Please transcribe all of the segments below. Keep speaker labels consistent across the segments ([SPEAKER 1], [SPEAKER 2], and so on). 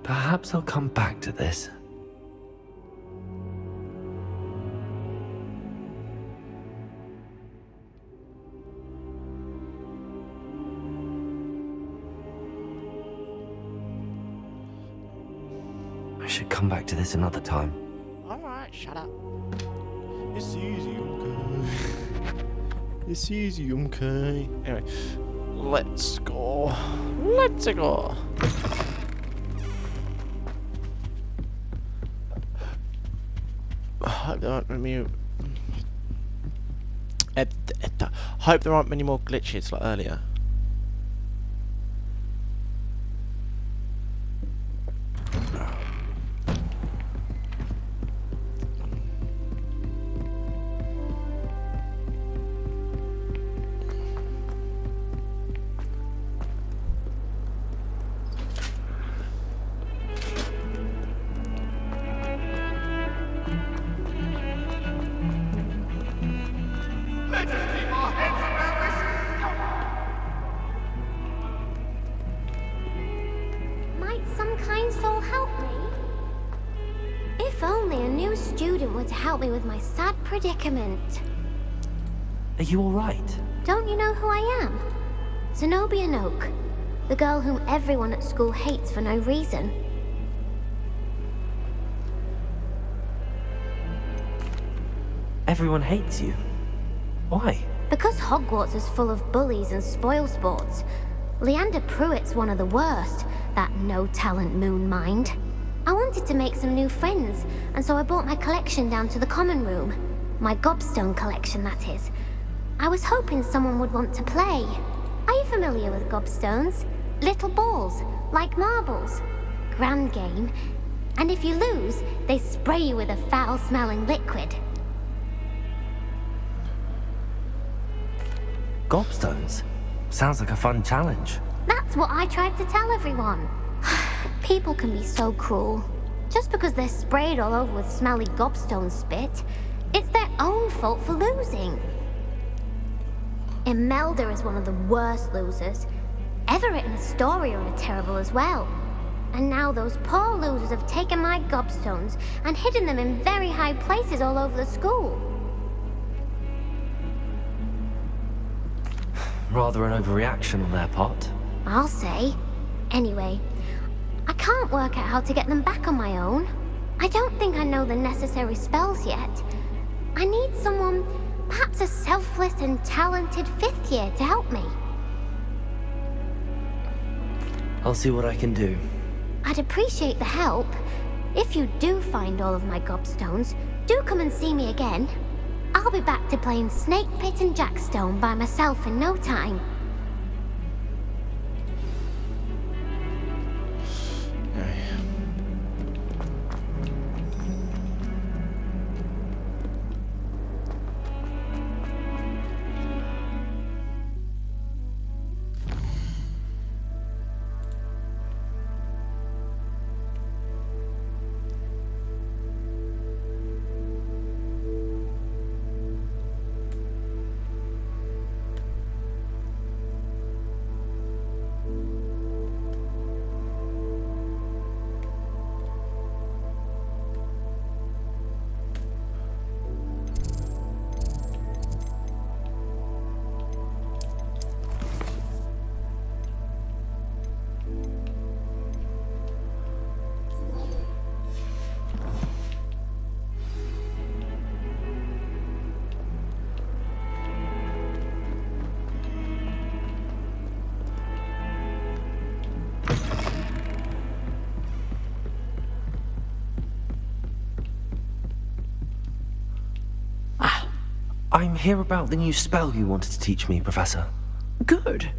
[SPEAKER 1] Perhaps I'll come back to this. I should come back to this another time.
[SPEAKER 2] Alright, shut up. It's easy, okay. It's easy, okay. Anyway, let's go. Let's go. Hope there aren't many. Hope there aren't many more glitches like earlier.
[SPEAKER 3] Might some kind soul help me? If only a new student were to help me with my sad predicament.
[SPEAKER 1] Are you alright?
[SPEAKER 3] Don't you know who I am? Zenobia Noak, the girl whom everyone at school hates for no reason.
[SPEAKER 1] Everyone hates you. Why?
[SPEAKER 3] Because Hogwarts is full of bullies and spoilsports. Leander Pruitt's one of the worst, that no-talent moon mind. I wanted to make some new friends, and so I brought my collection down to the common room. My gobstone collection, that is. I was hoping someone would want to play. Are you familiar with gobstones? Little balls, like marbles. Grand game. And if you lose, they spray you with a foul-smelling liquid.
[SPEAKER 1] Gobstones? Sounds like a fun challenge.
[SPEAKER 3] That's what I tried to tell everyone. People can be so cruel. Just because they're sprayed all over with smelly gobstone spit, it's their own fault for losing. Imelda is one of the worst losers. Everett and Astoria are terrible as well. And now those poor losers have taken my gobstones and hidden them in very high places all over the school.
[SPEAKER 1] Rather an overreaction on their part.
[SPEAKER 3] I'll say. Anyway, I can't work out how to get them back on my own. I don't think I know the necessary spells yet. I need someone, perhaps a selfless and talented fifth year to help me.
[SPEAKER 1] I'll see what I can do.
[SPEAKER 3] I'd appreciate the help. If you do find all of my gobstones, do come and see me again. I'll be back to playing Snake Pit and Jackstone by myself in no time.
[SPEAKER 1] I'm here about the new spell you wanted to teach me, Professor.
[SPEAKER 4] Good.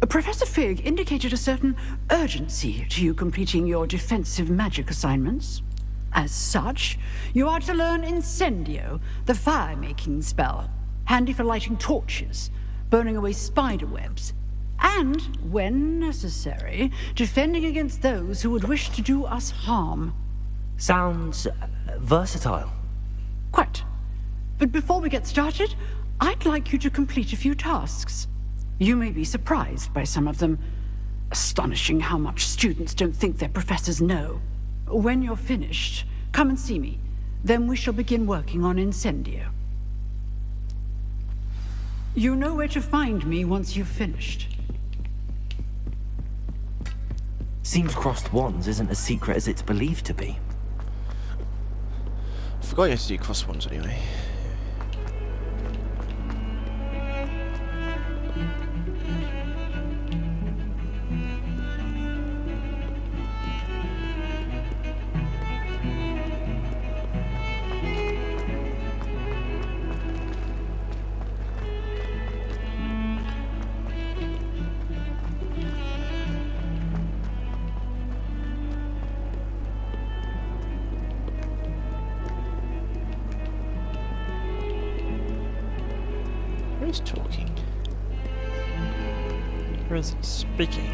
[SPEAKER 4] Professor Fig indicated a certain urgency to you completing your defensive magic assignments. As such, you are to learn Incendio, the fire-making spell, handy for lighting torches, burning away spider webs, and, when necessary, defending against those who would wish to do us harm.
[SPEAKER 1] Sounds versatile.
[SPEAKER 4] Quite. But before we get started, I'd like you to complete a few tasks. You may be surprised by some of them. Astonishing how much students don't think their professors know. When you're finished, come and see me. Then we shall begin working on Incendio. You know where to find me once you've finished.
[SPEAKER 1] Seems crossed wands isn't as secret as it's believed to be.
[SPEAKER 2] I forgot you had to do cross ones anyway. Who's talking? Who is speaking?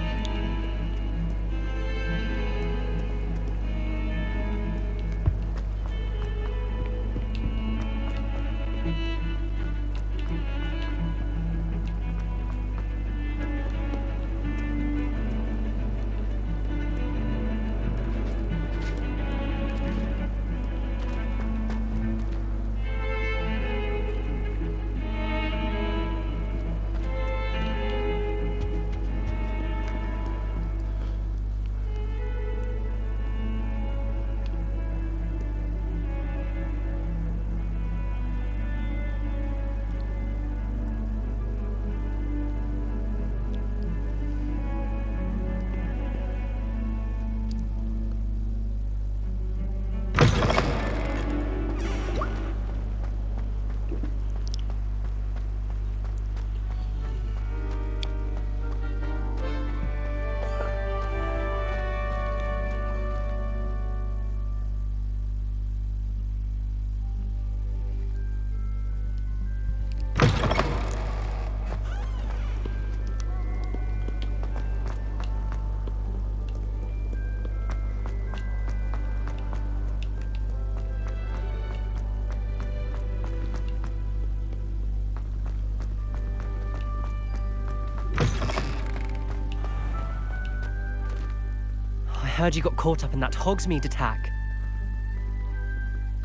[SPEAKER 5] I heard you got caught up in that Hogsmeade attack.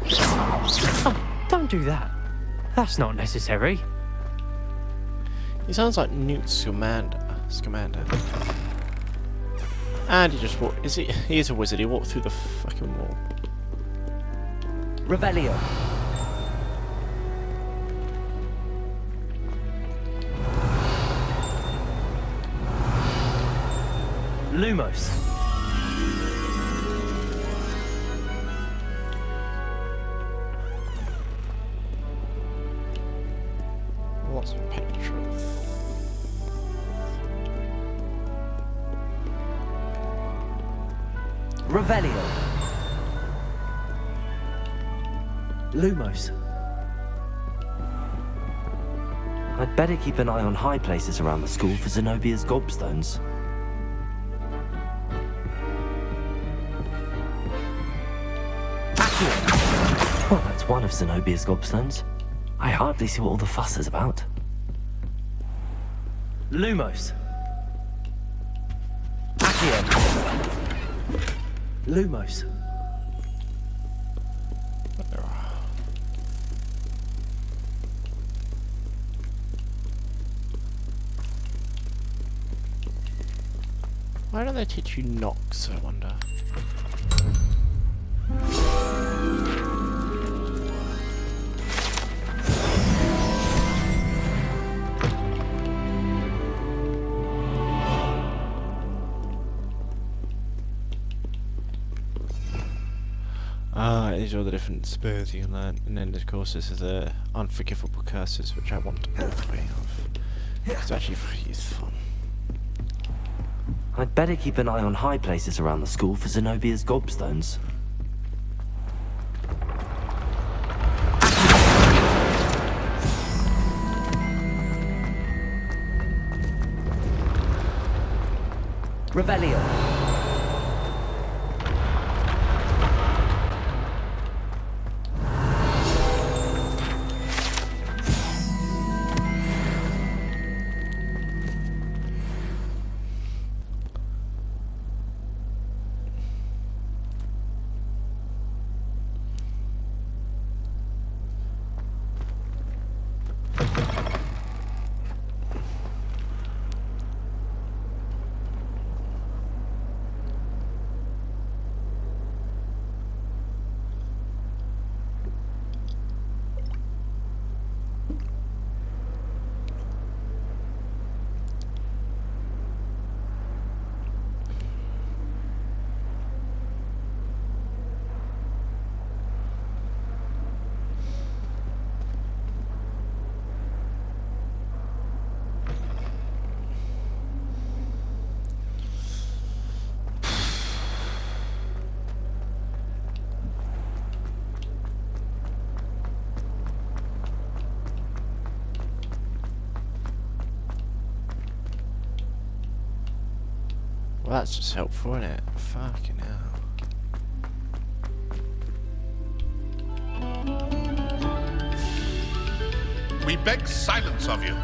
[SPEAKER 5] Oh, don't do that. That's not necessary.
[SPEAKER 2] He sounds like Newt Scamander. And he just walked. He is a wizard. He walked through the fucking wall.
[SPEAKER 5] Revelio. Lumos.
[SPEAKER 2] Lots of petrol.
[SPEAKER 1] Revelio. Lumos. I'd better keep an eye on high places around the school for Zenobia's gobstones. Well, that's one of Zenobia's gobstones. I hardly see what all the fuss is about.
[SPEAKER 5] Lumos.
[SPEAKER 1] Lumos.
[SPEAKER 2] Why don't they teach you knocks, I wonder? These are all the different spells you can learn, and then of course this is the unforgivable curses, which I want all three of. It's actually very useful.
[SPEAKER 1] I'd better keep an eye on high places around the school for Zenobia's gobstones.
[SPEAKER 5] Revelio.
[SPEAKER 2] that's just helpful, isn't it? Fucking hell.
[SPEAKER 6] We beg silence of you.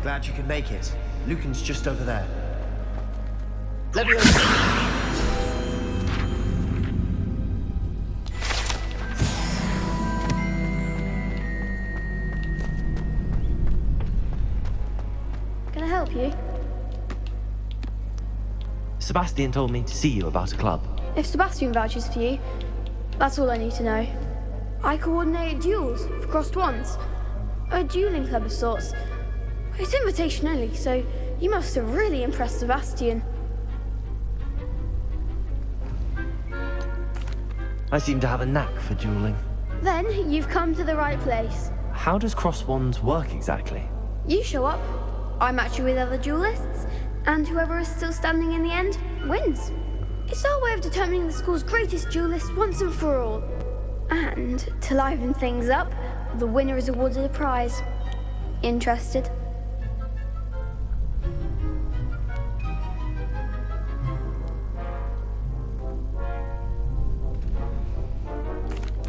[SPEAKER 7] Glad you could make it. Lucan's just over there.
[SPEAKER 8] Can I help you?
[SPEAKER 1] Sebastian told me to see you about a club.
[SPEAKER 8] If Sebastian vouches for you, that's all I need to know. I coordinate duels for crossed wands. A dueling club of sorts. It's invitation only, so you must have really impressed Sebastian.
[SPEAKER 1] I seem to have a knack for dueling.
[SPEAKER 8] Then you've come to the right place.
[SPEAKER 1] How does cross wands work exactly?
[SPEAKER 8] You show up, I match you with other duelists, and whoever is still standing in the end wins. It's our way of determining the school's greatest duelist once and for all. And to liven things up, the winner is awarded a prize. Interested?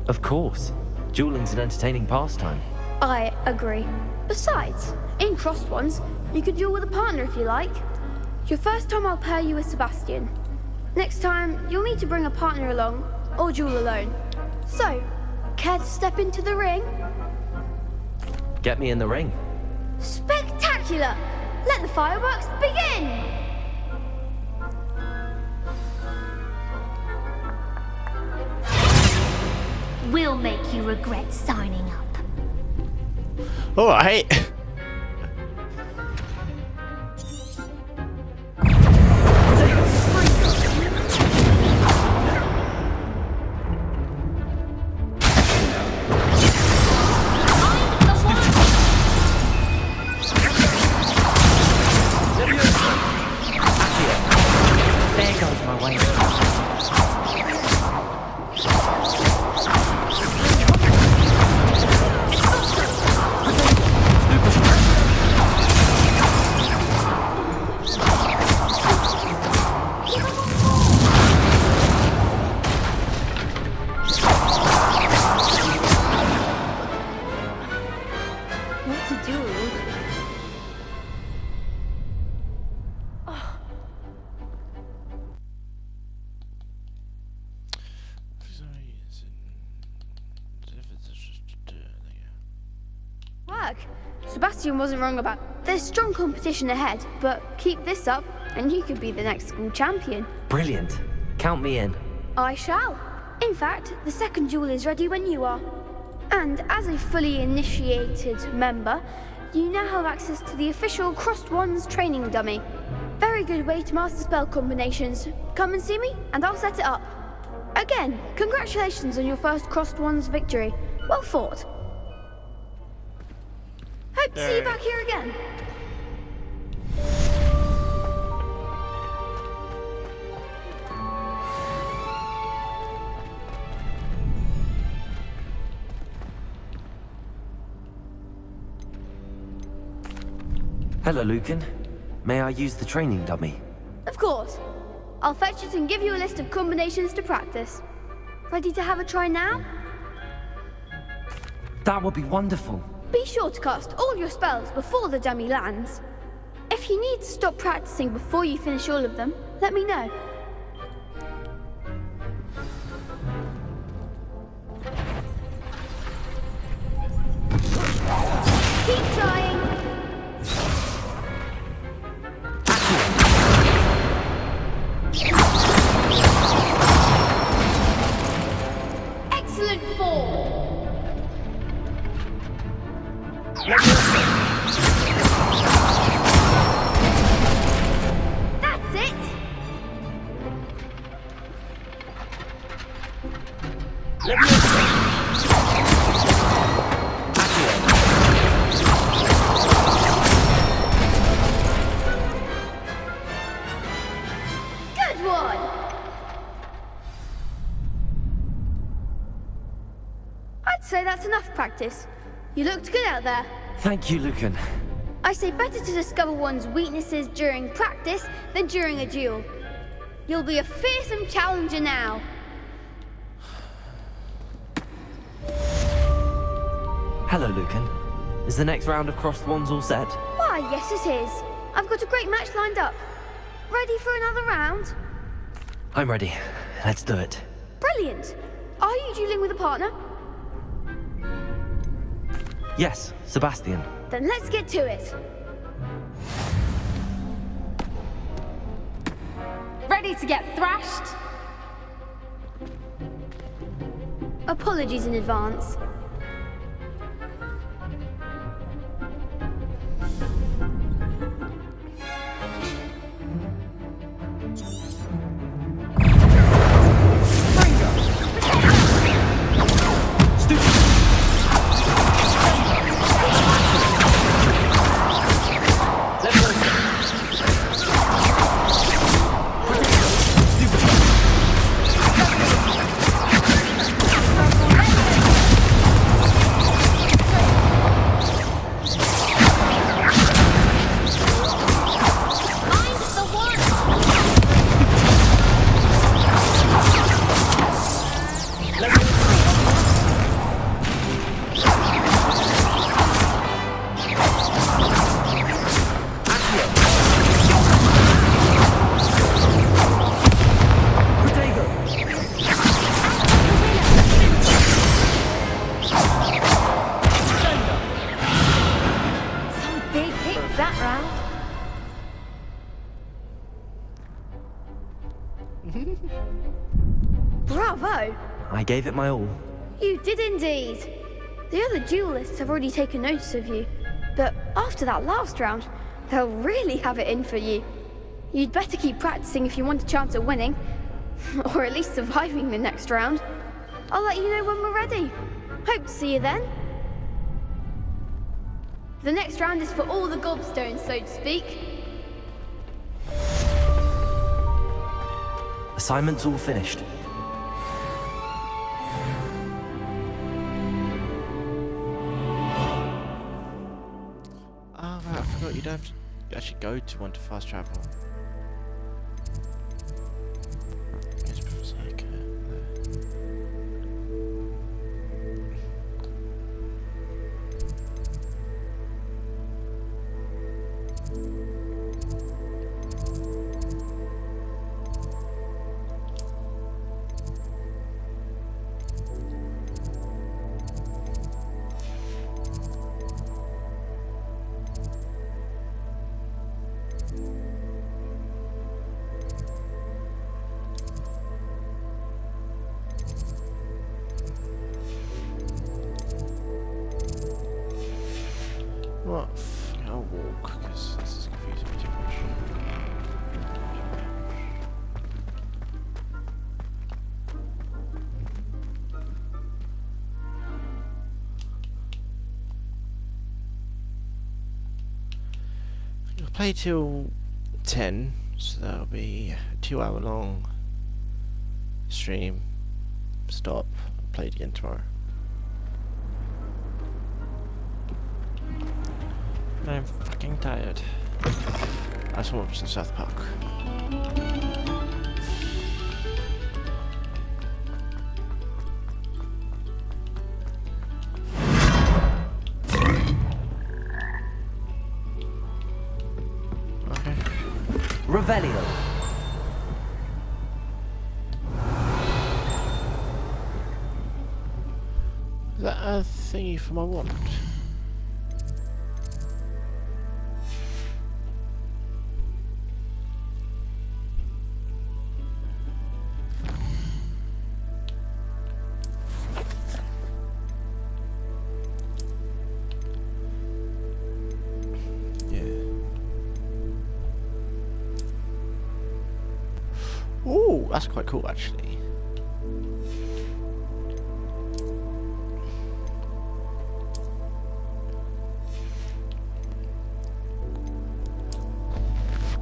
[SPEAKER 1] Of course. Dueling's an entertaining pastime.
[SPEAKER 8] I agree. Besides, in crossed ones, you could duel with a partner if you like. Your first time I'll pair you with Sebastian. Next time, you'll need to bring a partner along, or duel alone. So, care to step into the ring?
[SPEAKER 1] Get me in the ring.
[SPEAKER 8] Spectacular! Let the fireworks begin!
[SPEAKER 3] We'll make you regret signing up.
[SPEAKER 2] Alright.
[SPEAKER 1] There goes my way.
[SPEAKER 8] What to do? Work! Sebastian wasn't wrong about. There's strong competition ahead, but keep this up and you could be the next school champion.
[SPEAKER 1] Brilliant. Count me in.
[SPEAKER 8] I shall. In fact, the second duel is ready when you are. And as a fully initiated member, you now have access to the official Crossed Wands training dummy. Very good way to master spell combinations. Come and see me, and I'll set it up. Again, congratulations on your first Crossed Wands victory. Well fought. Hope to see you back here again.
[SPEAKER 1] Hello, Lucan. May I use the training dummy?
[SPEAKER 8] Of course. I'll fetch it and give you a list of combinations to practice. Ready to have a try now?
[SPEAKER 1] That would be wonderful.
[SPEAKER 8] Be sure to cast all your spells before the dummy lands. If you need to stop practicing before you finish all of them, let me know. Keep trying. Excellent form. That's it. Good one. I'd say that's enough practice. You looked good out there.
[SPEAKER 1] Thank you, Lucan.
[SPEAKER 8] I say better to discover one's weaknesses during practice than during a duel. You'll be a fearsome challenger now.
[SPEAKER 1] Hello, Lucan. Is the next round of Crossed Wands all set?
[SPEAKER 8] Why, yes it is. I've got a great match lined up. Ready for another round?
[SPEAKER 1] I'm ready. Let's do it.
[SPEAKER 8] Brilliant. Are you dueling with a partner?
[SPEAKER 1] Yes, Sebastian.
[SPEAKER 8] Then let's get to it.
[SPEAKER 9] Ready to get thrashed?
[SPEAKER 8] Apologies in advance. Bravo!
[SPEAKER 1] I gave it my all.
[SPEAKER 8] You did indeed. The other duelists have already taken notice of you, but after that last round, they'll really have it in for you. You'd better keep practicing if you want a chance at winning, or at least surviving the next round. I'll let you know when we're ready. Hope to see you then. The next round is for all the gobstones, so to speak.
[SPEAKER 1] Assignment's all finished.
[SPEAKER 2] Oh, right, I forgot you don't have to actually go to one to fast travel. Yes, Professor Haker, What? I'll walk, because this is confusing me too much. I'll play till 10, so that'll be a 2-hour long stream. Stop, play it again tomorrow. I'm fucking tired. I just want to watch some South Park. Okay.
[SPEAKER 1] Revelio.
[SPEAKER 2] Is that a thingy for my wand? Ooh, that's quite cool actually.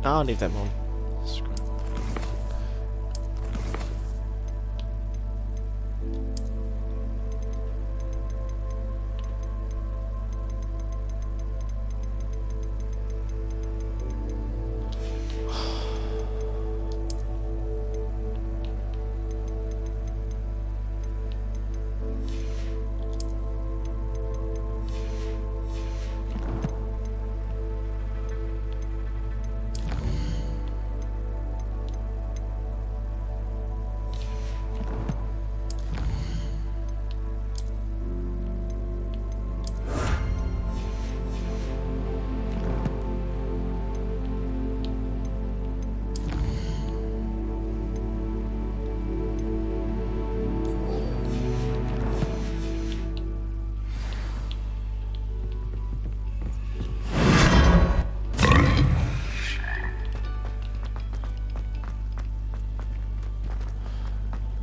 [SPEAKER 2] I'll leave them on. Screw it.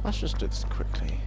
[SPEAKER 2] Let's just do this quickly.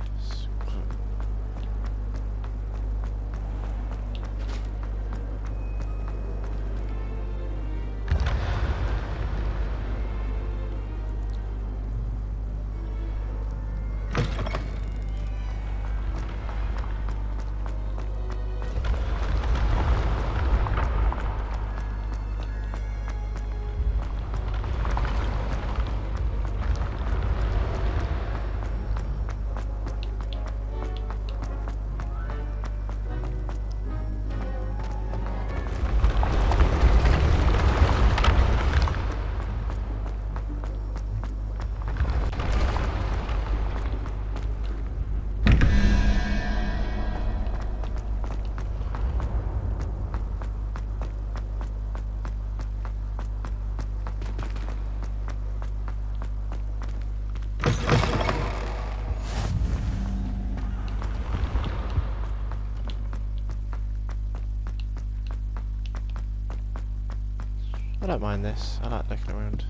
[SPEAKER 2] I don't mind this. I like looking around.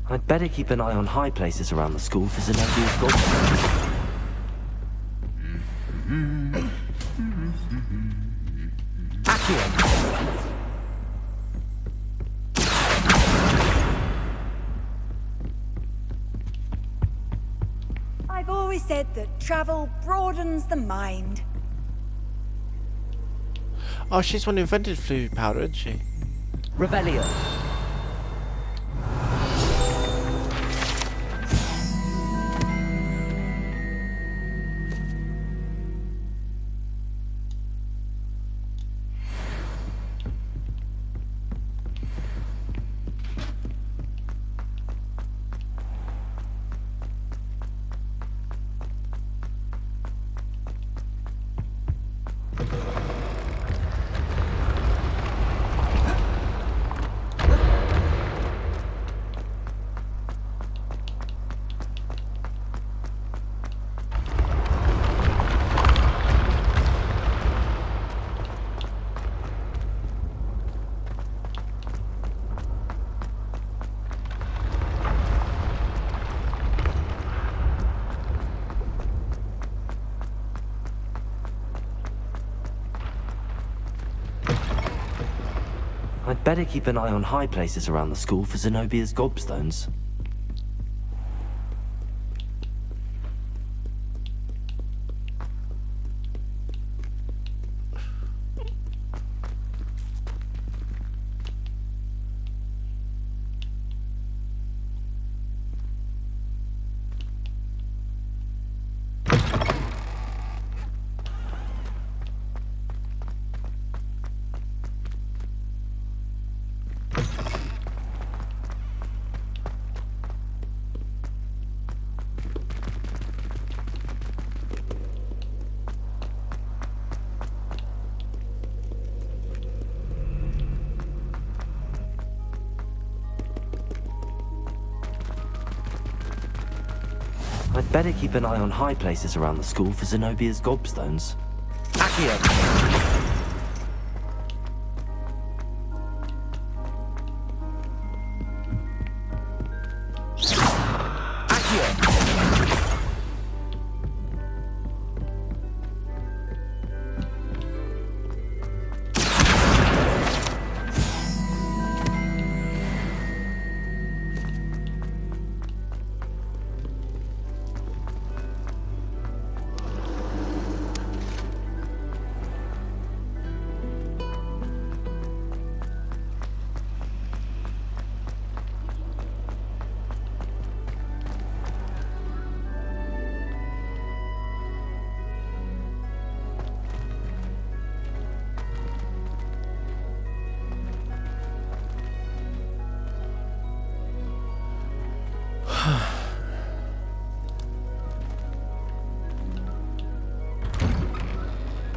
[SPEAKER 1] I'd better keep an eye on high places around the school for Zenobia's gobstones.
[SPEAKER 10] I've always said that travel broadens the mind.
[SPEAKER 2] Oh, she's the one who invented flu powder, isn't she?
[SPEAKER 1] Revelio. I'd better keep an eye on high places around the school for Zenobia's gobstones. I'd better keep an eye on high places around the school for Zenobia's gobstones. Accio!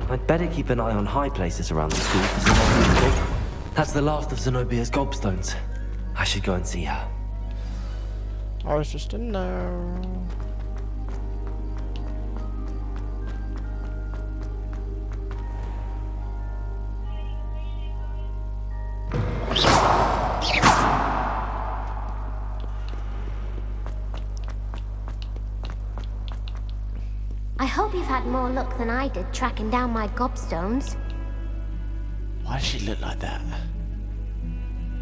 [SPEAKER 1] I'd better keep an eye on high places around the school for Zenobia's gob. That's the last of Zenobia's gobstones. I should go and see her.
[SPEAKER 2] I was just in there.
[SPEAKER 3] I hope you've had more luck than I did tracking down my gobstones.
[SPEAKER 2] Why does she look like that?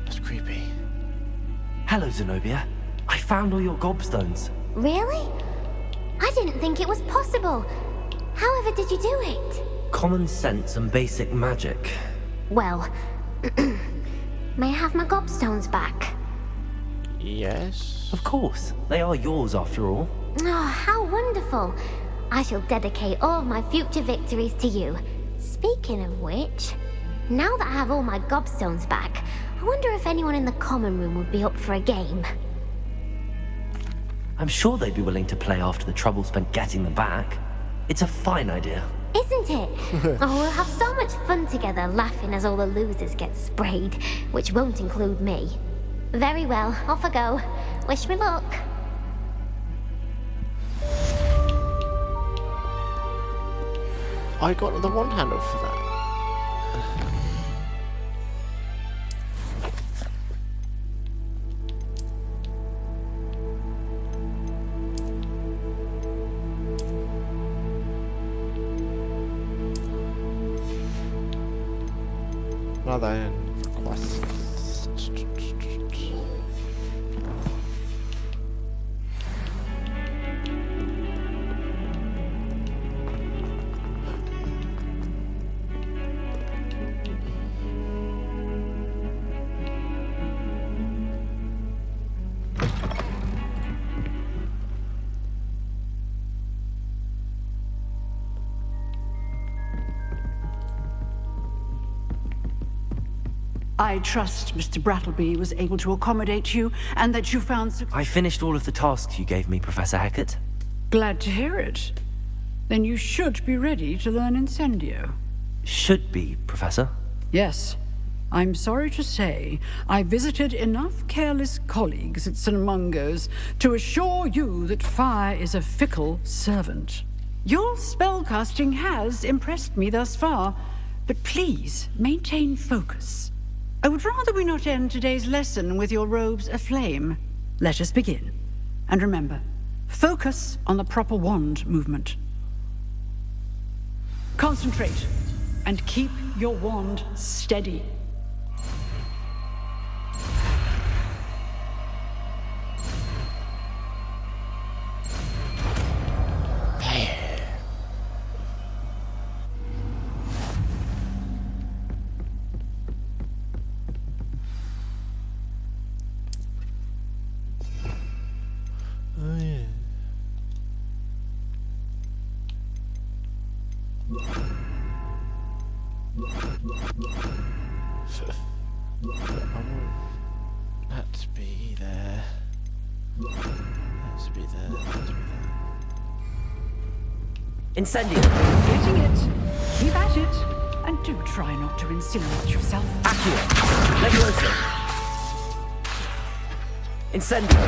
[SPEAKER 2] That's creepy.
[SPEAKER 1] Hello, Zenobia. I found all your gobstones.
[SPEAKER 3] Really? I didn't think it was possible. However did you do it?
[SPEAKER 1] Common sense and basic magic.
[SPEAKER 3] Well, may I have my gobstones back?
[SPEAKER 2] Yes.
[SPEAKER 1] Of course. They are yours after all.
[SPEAKER 3] Oh, how wonderful. I shall dedicate all of my future victories to you. Speaking of which, now that I have all my gobstones back, I wonder if anyone in the common room would be up for a game.
[SPEAKER 1] I'm sure they'd be willing to play after the trouble spent getting them back. It's a fine idea.
[SPEAKER 3] Isn't it? Oh, we'll have so much fun together laughing as all the losers get sprayed, which won't include me. Very well, off I go. Wish me luck.
[SPEAKER 2] I got the one handle for that. Now then, request.
[SPEAKER 4] I trust Mr. Brattleby was able to accommodate you, and that you found
[SPEAKER 1] I finished all of the tasks you gave me, Professor Hecat.
[SPEAKER 4] Glad to hear it. Then you should be ready to learn Incendio.
[SPEAKER 1] Should be, Professor.
[SPEAKER 4] Yes. I'm sorry to say, I visited enough careless colleagues at St. Mungo's to assure you that fire is a fickle servant. Your spellcasting has impressed me thus far, but please maintain focus. I would rather we not end today's lesson with your robes aflame. Let us begin. And remember, focus on the proper wand movement. Concentrate, and keep your wand steady.
[SPEAKER 2] Let's be there. Let's be there. Let's be there.
[SPEAKER 1] Incendio!
[SPEAKER 4] Getting it. Keep at it. And do try not to insinuate yourself.
[SPEAKER 1] Accio! Leviosa! Incendio!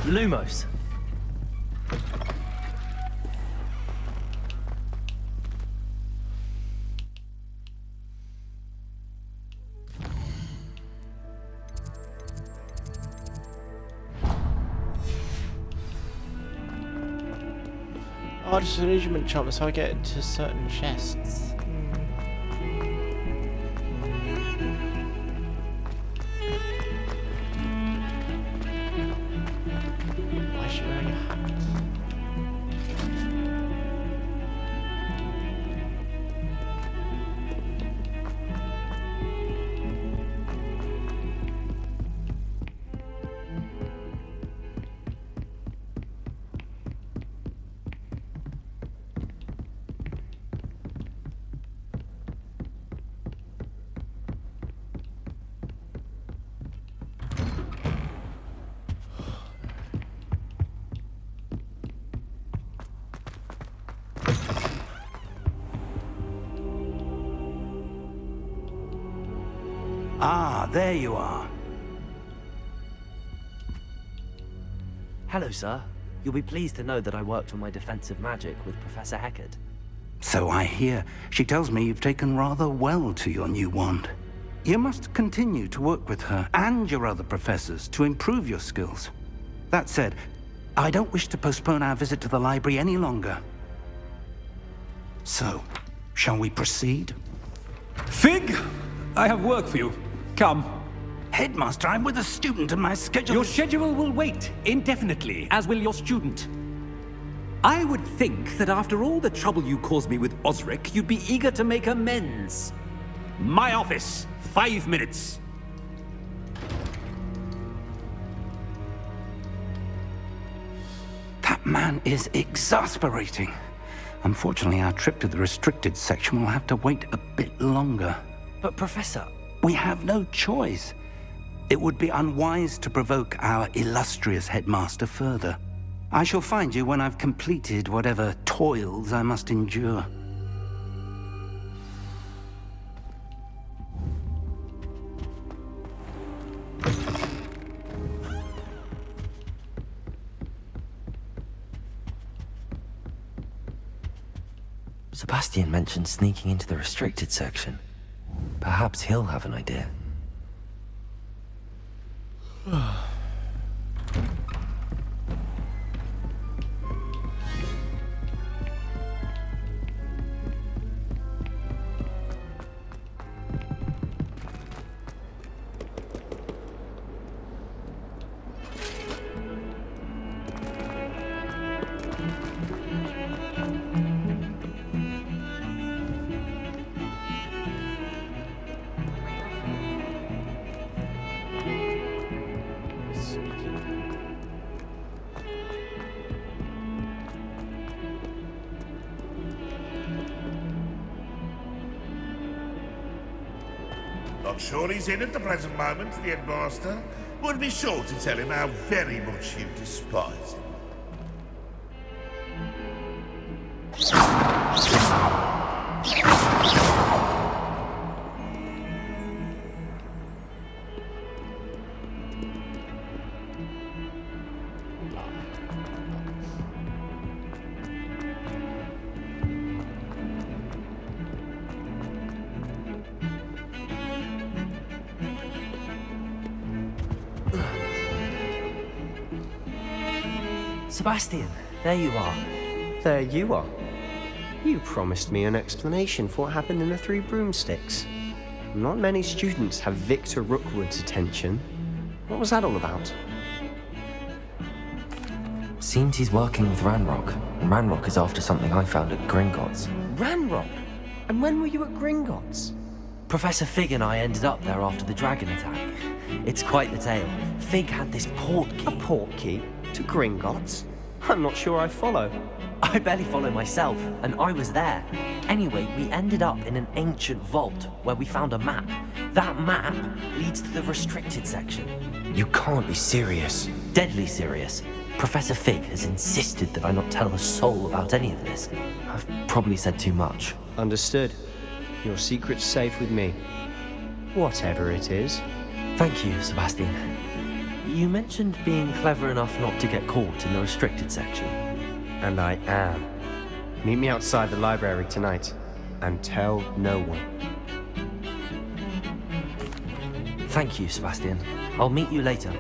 [SPEAKER 1] Lumos!
[SPEAKER 2] Oh, disillusionment charm, so I get into certain chests. Why is she wearing a hat?
[SPEAKER 11] Ah, there you are.
[SPEAKER 1] Hello, sir. You'll be pleased to know that I worked on my defensive magic with Professor Heckard.
[SPEAKER 11] So I hear. She tells me you've taken rather well to your new wand. You must continue to work with her and your other professors to improve your skills. That said, I don't wish to postpone our visit to the library any longer. So, shall we proceed?
[SPEAKER 12] Fig, I have work for you. Come.
[SPEAKER 11] Headmaster, I'm with a student and my schedule
[SPEAKER 12] Your
[SPEAKER 11] is...
[SPEAKER 12] schedule will wait indefinitely, as will your student. I would think that after all the trouble you caused me with Osric, you'd be eager to make amends. My office, 5 minutes.
[SPEAKER 11] That man is exasperating. Unfortunately, our trip to the restricted section will have to wait a bit longer.
[SPEAKER 1] But, Professor...
[SPEAKER 11] We have no choice. It would be unwise to provoke our illustrious headmaster further. I shall find you when I've completed whatever toils I must endure.
[SPEAKER 1] Sebastian mentioned sneaking into the restricted section. Perhaps he'll have an idea.
[SPEAKER 6] Not sure he's in at the present moment, the headmaster. Would be sure to tell him how very much you despise him.
[SPEAKER 1] Sebastian, there you are.
[SPEAKER 5] There you are. You promised me an explanation for what happened in the Three Broomsticks. Not many students have Victor Rookwood's attention. What was that all about?
[SPEAKER 1] Seems he's working with Ranrock, and Ranrock is after something I found at Gringotts.
[SPEAKER 5] Ranrock? And when were you at Gringotts?
[SPEAKER 1] Professor Fig and I ended up there after the dragon attack. It's quite the tale. Fig had this portkey.
[SPEAKER 5] A portkey? To Gringotts? I'm not sure I follow.
[SPEAKER 1] I barely follow myself, and I was there. Anyway, we ended up in an ancient vault where we found a map. That map leads to the restricted section.
[SPEAKER 5] You can't be serious.
[SPEAKER 1] Deadly serious. Professor Fig has insisted that I not tell a soul about any of this. I've probably said too much.
[SPEAKER 5] Understood. Your secret's safe with me. Whatever it is.
[SPEAKER 1] Thank you, Sebastian. You mentioned being clever enough not to get caught in the restricted section.
[SPEAKER 5] And I am. Meet me outside the library tonight, and tell no one.
[SPEAKER 1] Thank you, Sebastian. I'll meet you later.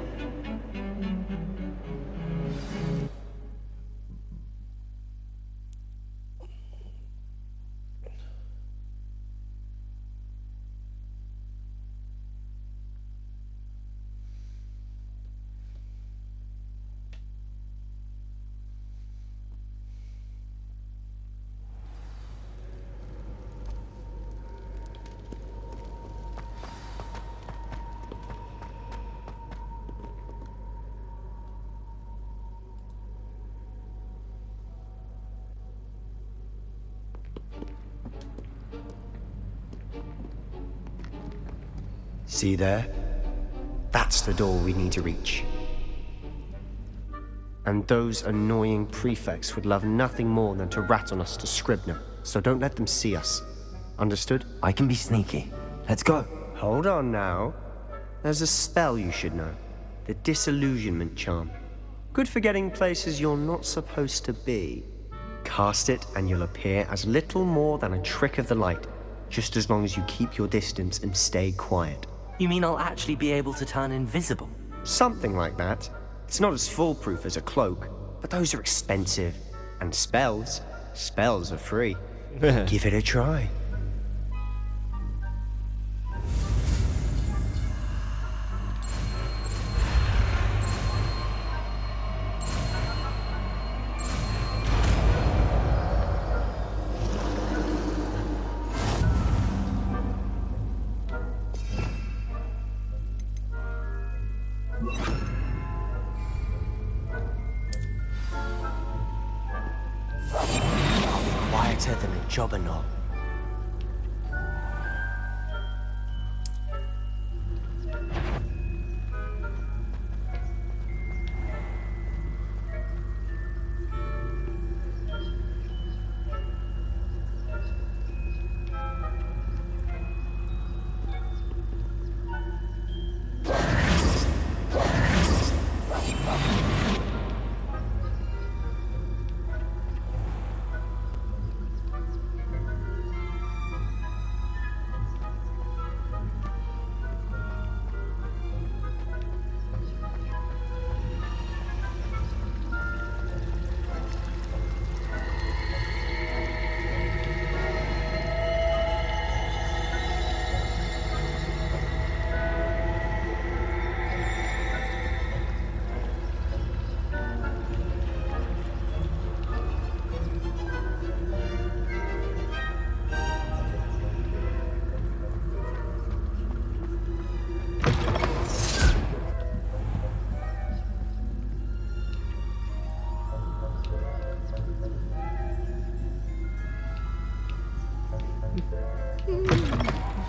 [SPEAKER 5] See there? That's the door we need to reach. And those annoying prefects would love nothing more than to rat on us to Scribner, so don't let them see us. Understood?
[SPEAKER 1] I can be sneaky. Let's go.
[SPEAKER 5] Hold on now. There's a spell you should know. The Disillusionment Charm. Good for getting places you're not supposed to be. Cast it and you'll appear as little more than a trick of the light, just as long as you keep your distance and stay quiet.
[SPEAKER 1] You mean I'll actually be able to turn invisible?
[SPEAKER 5] Something like that. It's not as foolproof as a cloak, but those are expensive. And spells are free. Give it a try. Quieter than a jobberknoll.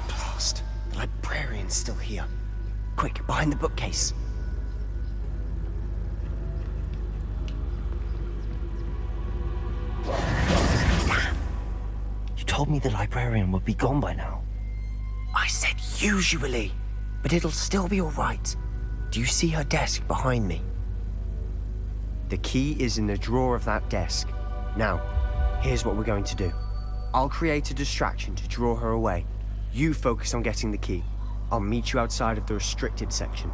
[SPEAKER 5] Blast. The librarian's still here. Quick, behind the bookcase. Damn.
[SPEAKER 1] You told me the librarian would be gone by now.
[SPEAKER 5] I said usually, but it'll still be all right. Do you see her desk behind me? The key is in the drawer of that desk. Now, here's what we're going to do. I'll create a distraction to draw her away. You focus on getting the key. I'll meet you outside of the restricted section.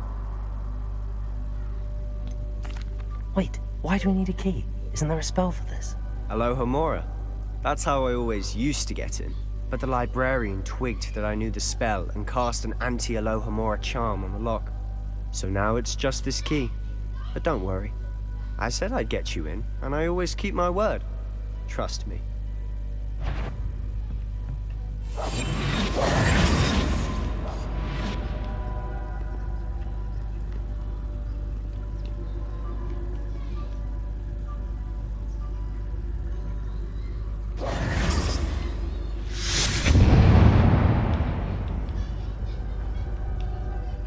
[SPEAKER 1] Wait, why do we need a key? Isn't there a spell for this?
[SPEAKER 5] Alohomora. That's how I always used to get in. But the librarian twigged that I knew the spell and cast an anti-Alohomora charm on the lock. So now it's just this key. But don't worry. I said I'd get you in, and I always keep my word. Trust me.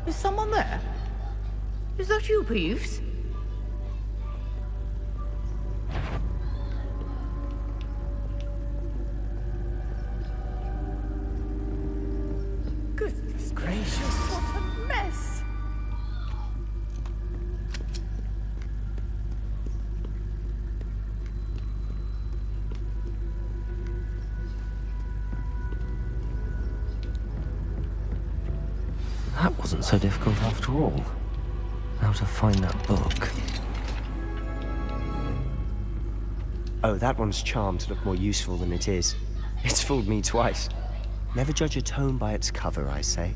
[SPEAKER 13] Is someone there? Is that you, Peeves? Goodness gracious, what a mess!
[SPEAKER 1] That wasn't so difficult after all. How to find that book.
[SPEAKER 5] Oh, that one's charmed to look more useful than it is. It's fooled me twice. Never judge a tome by its cover, I say.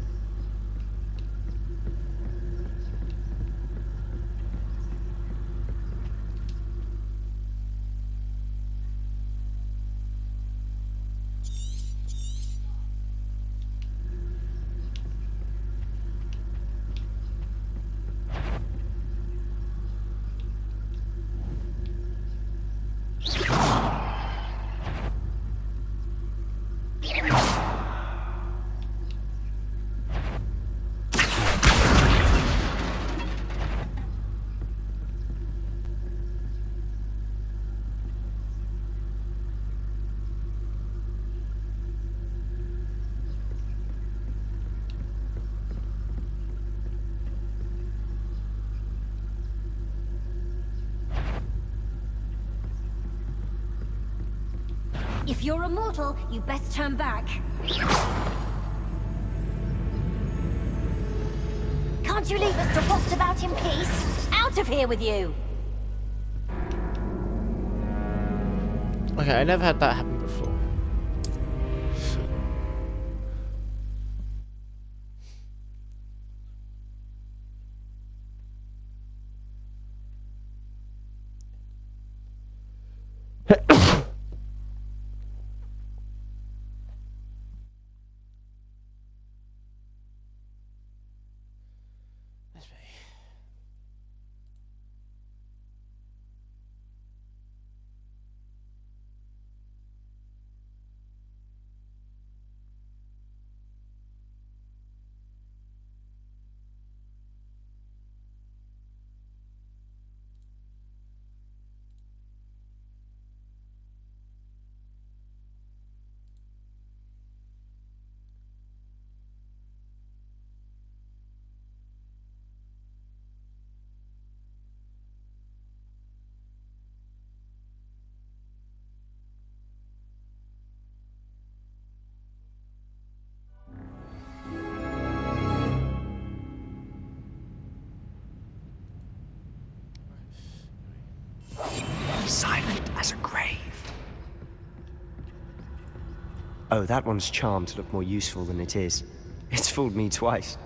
[SPEAKER 14] If you're a mortal, you best turn back. Can't you leave us to rust about in peace? Out of here with you!
[SPEAKER 2] Okay, I never had that happen before.
[SPEAKER 5] Silent as a grave. Oh, that one's charmed to look more useful than it is. It's fooled me twice.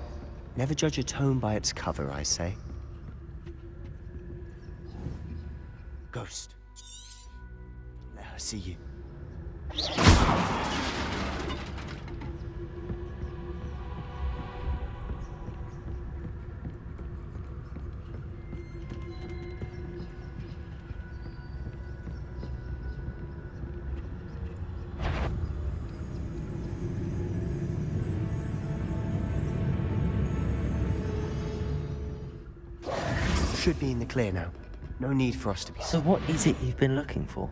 [SPEAKER 5] Never judge a tome by its cover, I say. Ghost. Let her see you. Should be in the clear now. No need for us to be...
[SPEAKER 1] So what is it you've been looking for?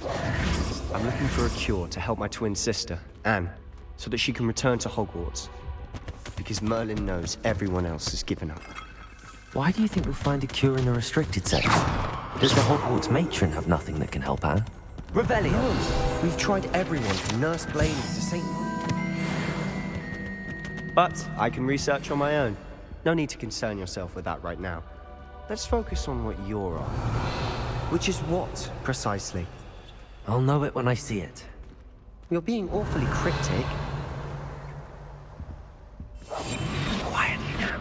[SPEAKER 5] I'm looking for a cure to help my twin sister, Anne, so that she can return to Hogwarts. Because Merlin knows everyone else has given up.
[SPEAKER 1] Why do you think we'll find a cure in a restricted setting? Does the Hogwarts matron have nothing that can help Anne?
[SPEAKER 5] Revelio! No. We've tried everyone from Nurse Blaine to St. But I can research on my own. No need to concern yourself with that right now. Let's focus on what you're on. Which is what, precisely?
[SPEAKER 1] I'll know it when I see it.
[SPEAKER 5] You're being awfully cryptic. Quietly now.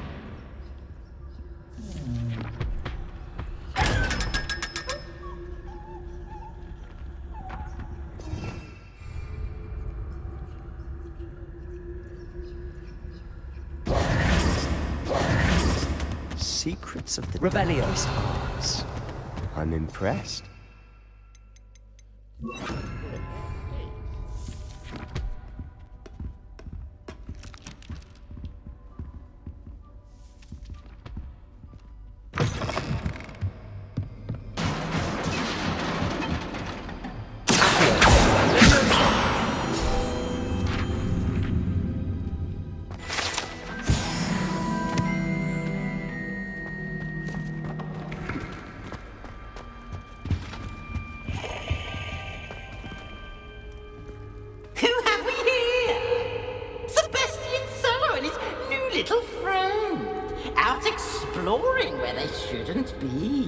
[SPEAKER 5] Secrets of the Darkest Arts. I'm impressed.
[SPEAKER 15] little friend, out exploring where they shouldn't be.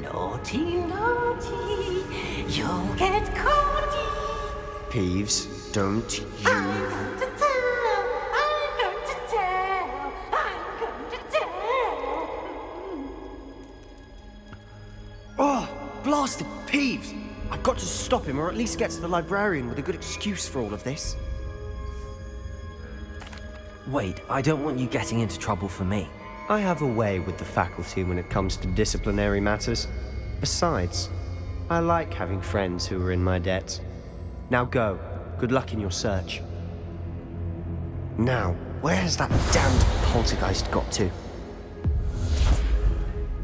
[SPEAKER 15] Naughty, naughty, you'll get caught.
[SPEAKER 5] Peeves, don't you...
[SPEAKER 15] I'm going to tell, I'm going to tell, I'm going to tell.
[SPEAKER 5] Oh, blasted Peeves! I've got to stop him, or at least get to the librarian with a good excuse for all of this.
[SPEAKER 1] Wait, I don't want you getting into trouble for me.
[SPEAKER 5] I have a way with the faculty when it comes to disciplinary matters. Besides, I like having friends who are in my debt. Now go. Good luck in your search. Now, where has that damned poltergeist got to?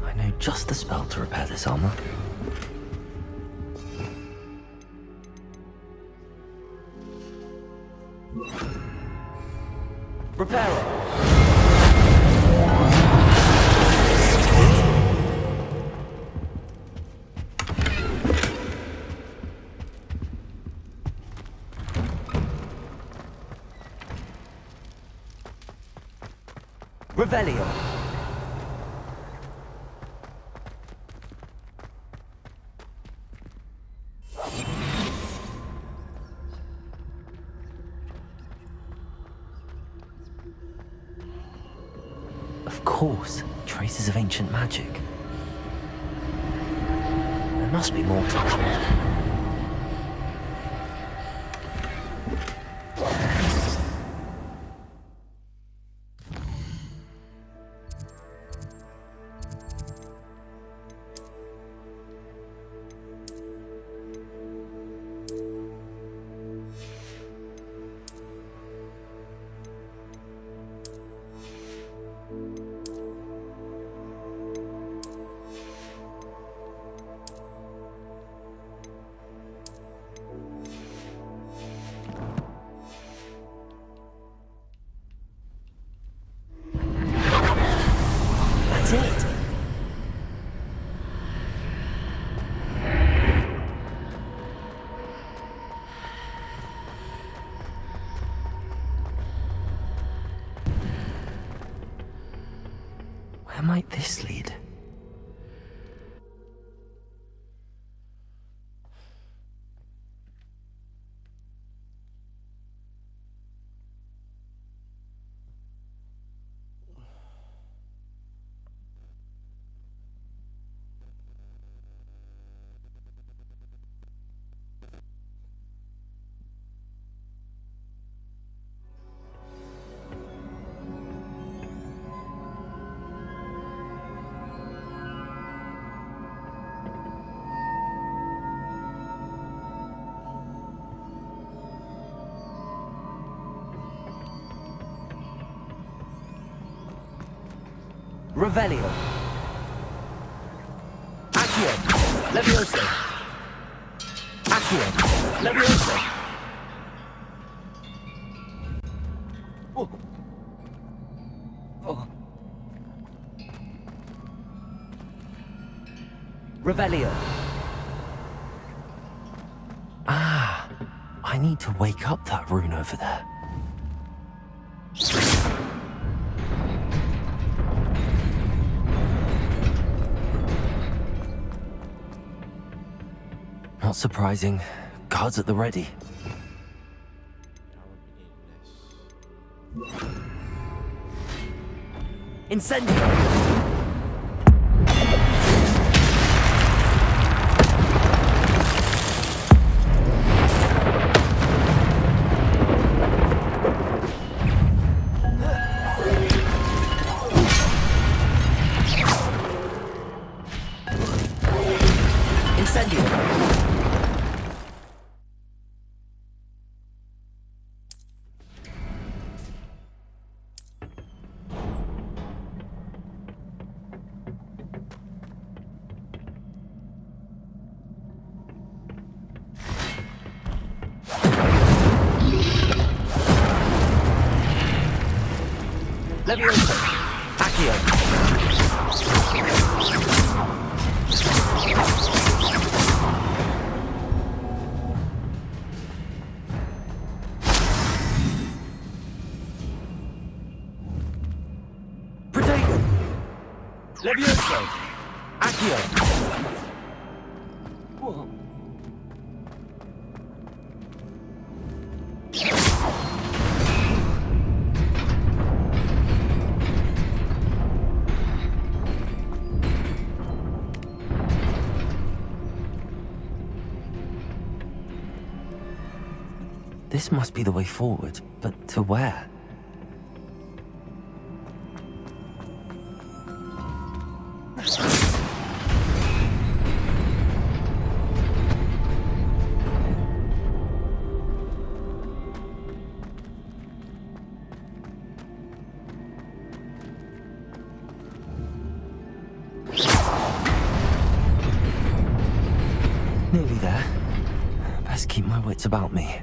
[SPEAKER 1] I know just the spell to repair this armor. Repair it! Revelio. Of course, traces of ancient magic. There must be more to it. It. Where might this lead? Revelio. Accio. Levioso. Accio. Levioso. Oh. Oh. Revelio. Ah, I need to wake up that rune over there. Not surprising. Guards at the ready. Incendio! Levioso. Accio. Levioso! Accio! What? This must be the way forward, but to where? Nearly there. Best keep my wits about me.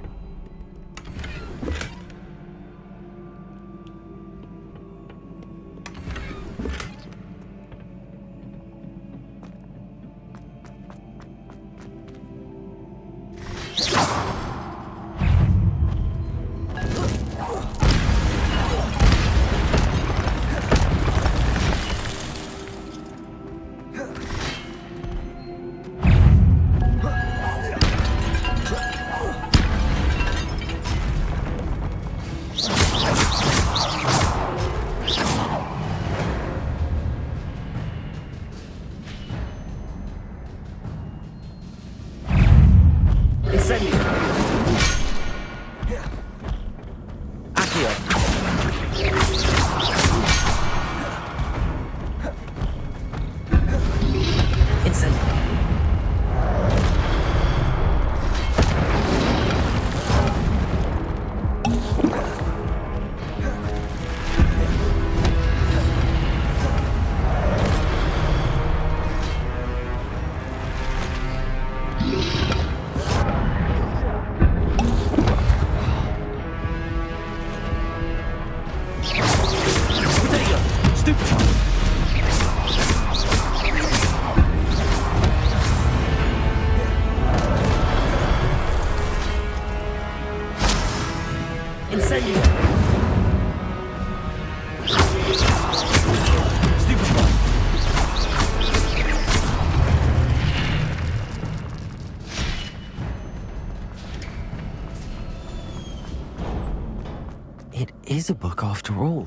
[SPEAKER 1] It is a book after all.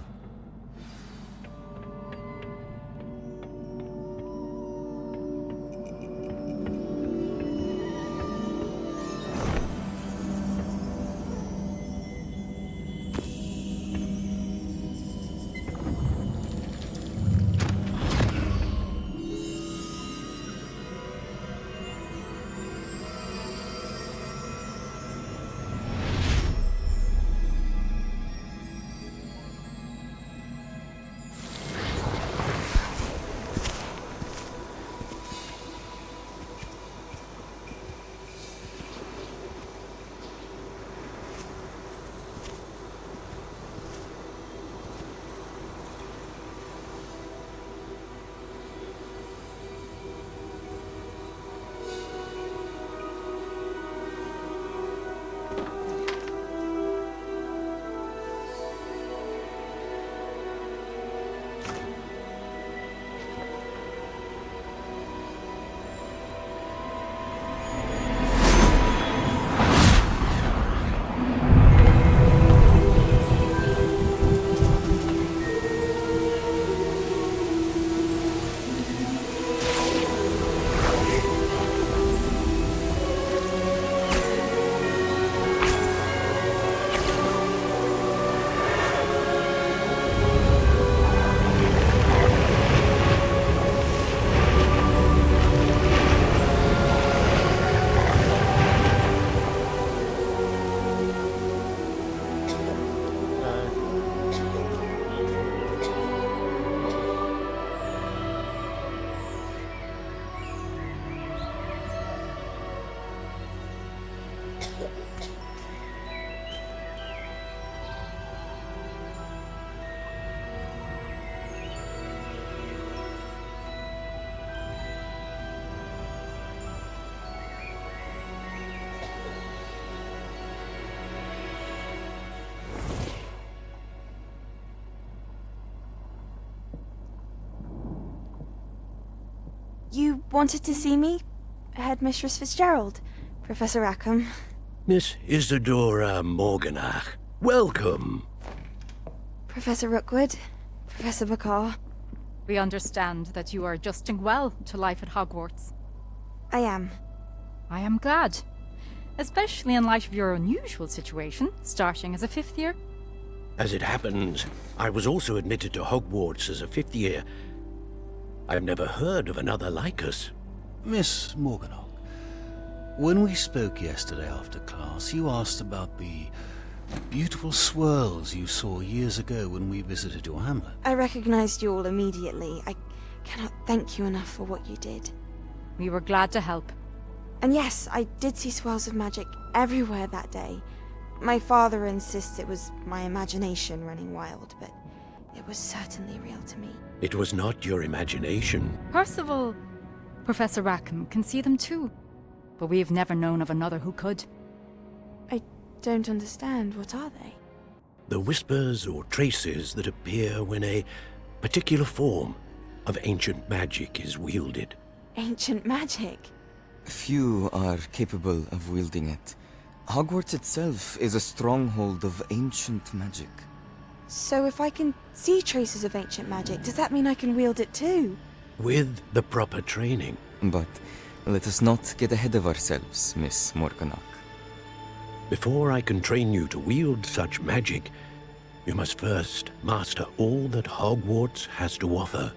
[SPEAKER 16] You wanted to see me? Headmistress Fitzgerald, Professor Rackham.
[SPEAKER 17] Miss Isadora Morganach, welcome.
[SPEAKER 16] Professor Rookwood, Professor Bakar.
[SPEAKER 9] We understand that you are adjusting well to life at Hogwarts.
[SPEAKER 16] I am.
[SPEAKER 9] I am glad. Especially in light of your unusual situation, starting as a 5th year.
[SPEAKER 17] As it happens, I was also admitted to Hogwarts as a 5th year. I've never heard of another like us.
[SPEAKER 18] Miss Morganach, when we spoke yesterday after class, you asked about the beautiful swirls you saw years ago when we visited your hamlet.
[SPEAKER 16] I recognized you all immediately. I cannot thank you enough for what you did.
[SPEAKER 9] We were glad to help.
[SPEAKER 16] And yes, I did see swirls of magic everywhere that day. My father insists it was my imagination running wild, but it was certainly real to me.
[SPEAKER 17] It was not your imagination.
[SPEAKER 9] Percival, Professor Rackham can see them too. But we have never known of another who could.
[SPEAKER 16] I don't understand. What are they?
[SPEAKER 17] The whispers or traces that appear when a particular form of ancient magic is wielded.
[SPEAKER 16] Ancient magic?
[SPEAKER 19] Few are capable of wielding it. Hogwarts itself is a stronghold of ancient magic.
[SPEAKER 16] So if I can see traces of ancient magic, does that mean I can wield it too?
[SPEAKER 17] With the proper training.
[SPEAKER 19] But let us not get ahead of ourselves, Miss Morganach.
[SPEAKER 17] Before I can train you to wield such magic, you must first master all that Hogwarts has to offer.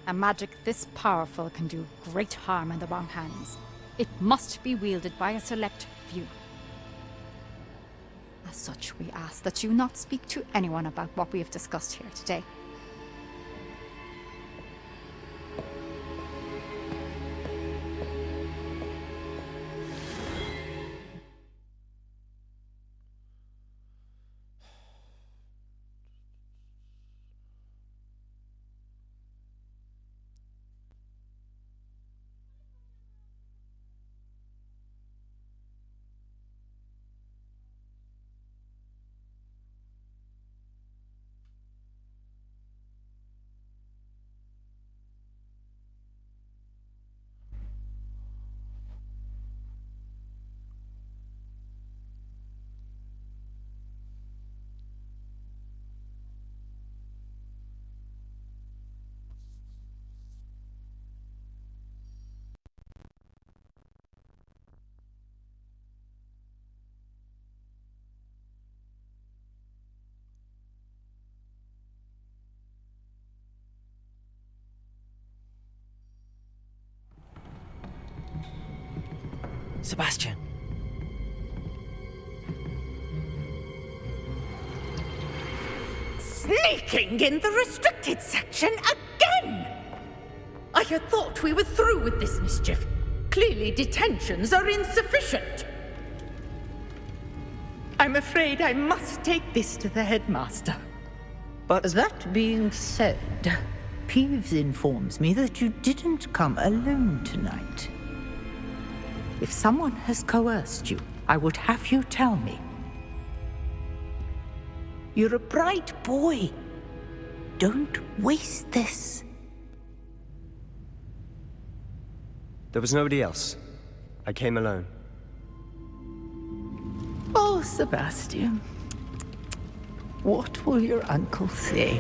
[SPEAKER 9] A magic this powerful can do great harm in the wrong hands. It must be wielded by a select few. As such, we ask that you not speak to anyone about what we have discussed here today.
[SPEAKER 1] Sebastian.
[SPEAKER 13] Sneaking in the restricted section again! I had thought we were through with this mischief. Clearly detentions are insufficient. I'm afraid I must take this to the headmaster.
[SPEAKER 20] But that being said, Peeves informs me that you didn't come alone tonight. If someone has coerced you, I would have you tell me. You're a bright boy. Don't waste this.
[SPEAKER 5] There was nobody else. I came alone.
[SPEAKER 20] Oh, Sebastian. What will your uncle say?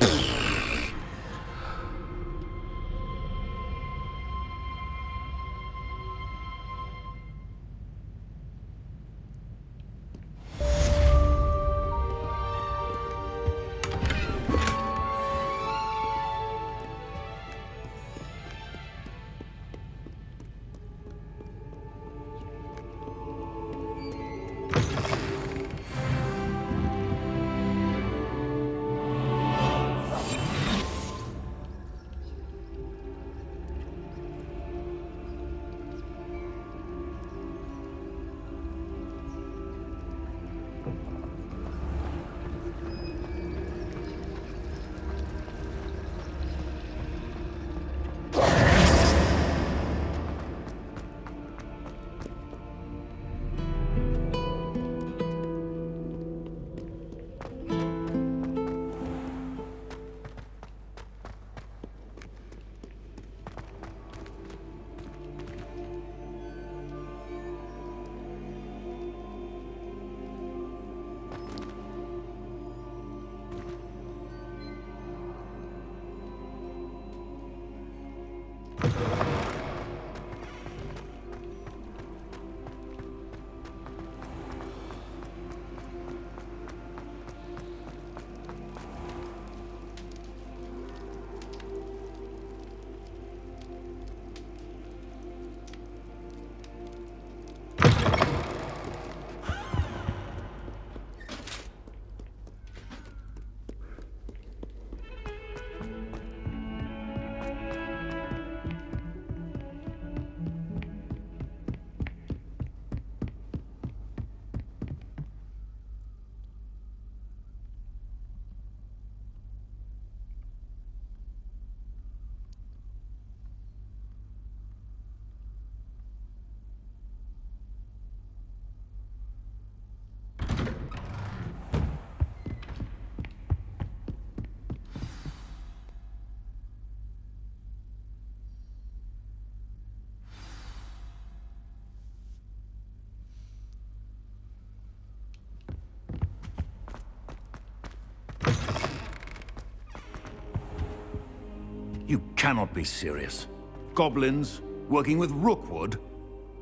[SPEAKER 18] You cannot be serious. Goblins working with Rookwood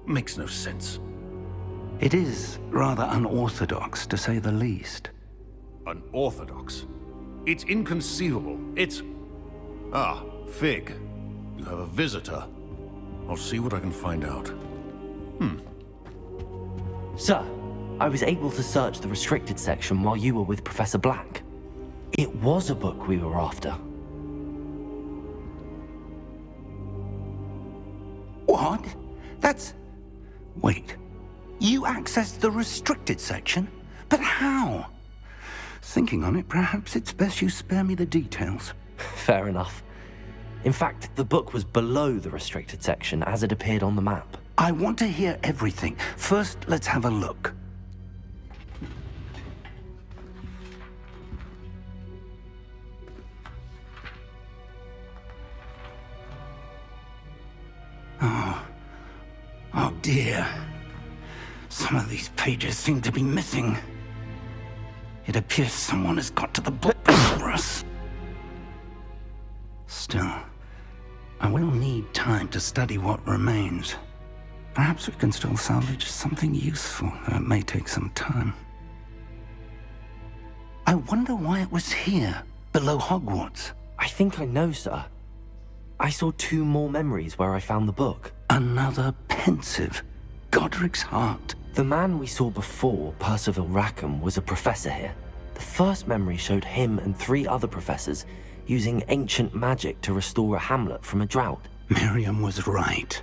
[SPEAKER 18] makes no sense.
[SPEAKER 11] It is rather unorthodox, to say the least.
[SPEAKER 18] Unorthodox? It's inconceivable. It's... Ah, Fig. You have a visitor. I'll see what I can find out.
[SPEAKER 1] Sir, I was able to search the restricted section while you were with Professor Black. It was a book we were after.
[SPEAKER 11] What? That's... Wait. You accessed the restricted section? But how? Thinking on it, perhaps it's best you spare me the details.
[SPEAKER 1] Fair enough. In fact, the book was below the restricted section as it appeared on the map.
[SPEAKER 11] I want to hear everything. First, let's have a look. Oh dear. Some of these pages seem to be missing. It appears someone has got to the book before us. Still, I will need time to study what remains. Perhaps we can still salvage something useful, though it may take some time. I wonder why it was here, below Hogwarts.
[SPEAKER 1] I think I know, sir. I saw 2 more memories where I found the book.
[SPEAKER 11] Another pensive. Godric's heart.
[SPEAKER 1] The man we saw before, Percival Rackham, was a professor here. The first memory showed him and 3 other professors using ancient magic to restore a hamlet from a drought.
[SPEAKER 11] Miriam was right.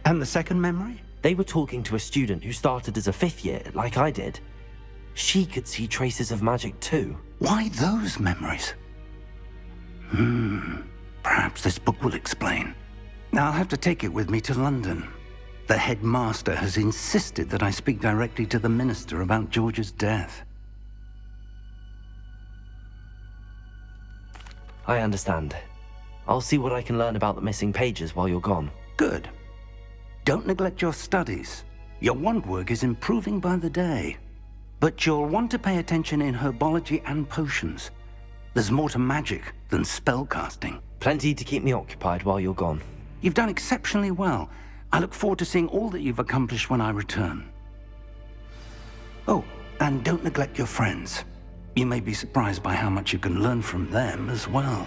[SPEAKER 11] And the second memory?
[SPEAKER 1] They were talking to a student who started as a 5th year, like I did. She could see traces of magic too.
[SPEAKER 11] Why those memories? Perhaps this book will explain. I'll have to take it with me to London. The headmaster has insisted that I speak directly to the minister about George's death.
[SPEAKER 1] I understand. I'll see what I can learn about the missing pages while you're gone.
[SPEAKER 11] Good. Don't neglect your studies. Your wand work is improving by the day. But you'll want to pay attention in herbology and potions. There's more to magic than spellcasting.
[SPEAKER 1] Plenty to keep me occupied while you're gone.
[SPEAKER 11] You've done exceptionally well. I look forward to seeing all that you've accomplished when I return. Oh, and don't neglect your friends. You may be surprised by how much you can learn from them as well.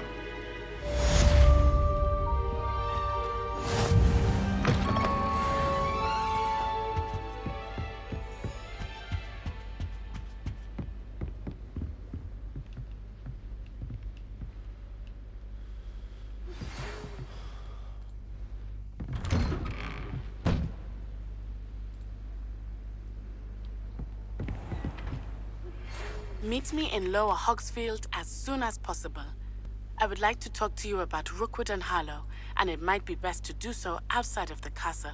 [SPEAKER 21] Meet me in Lower Hogsfield as soon as possible. I would like to talk to you about Rookwood and Harlow, and it might be best to do so outside of the castle.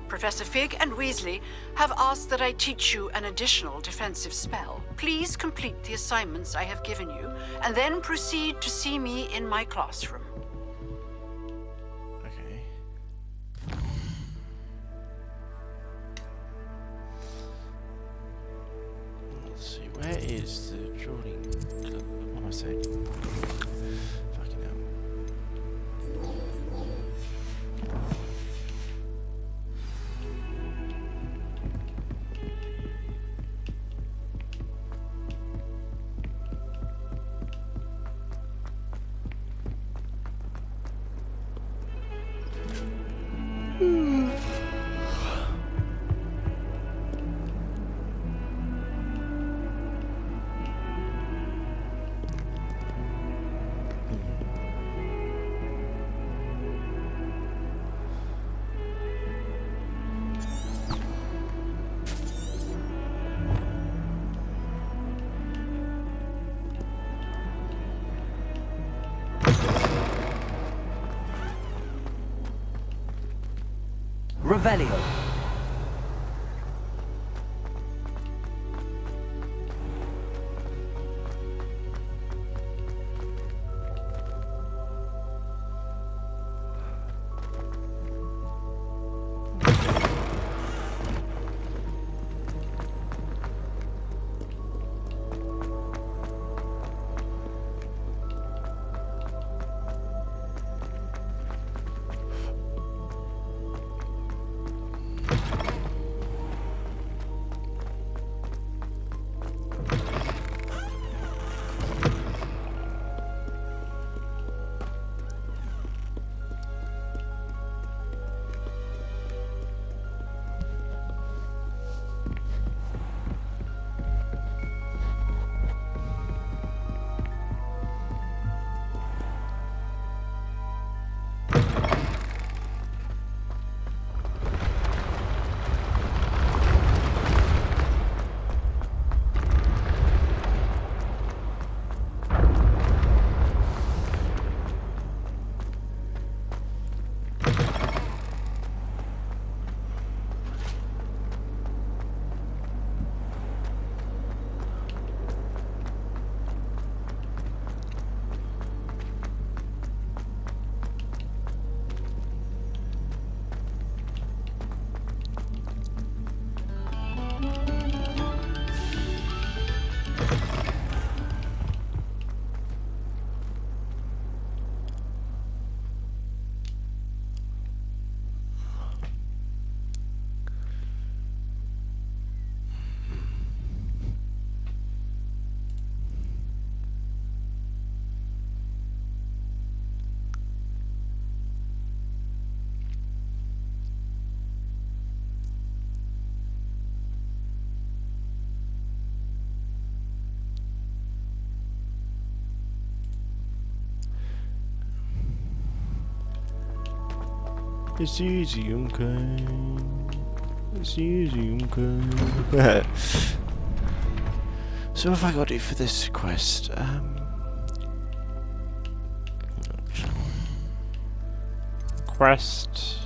[SPEAKER 4] Professor Fig and Weasley have asked that I teach you an additional defensive spell. Please complete the assignments I have given you, and then proceed to see me in my classroom.
[SPEAKER 2] Okay. Let's see, where is the drawing club? What am I saying? Fucking hell.
[SPEAKER 1] Revelio.
[SPEAKER 2] It's easy, okay. It's easy, okay. So what have I got to do for this quest? Quest.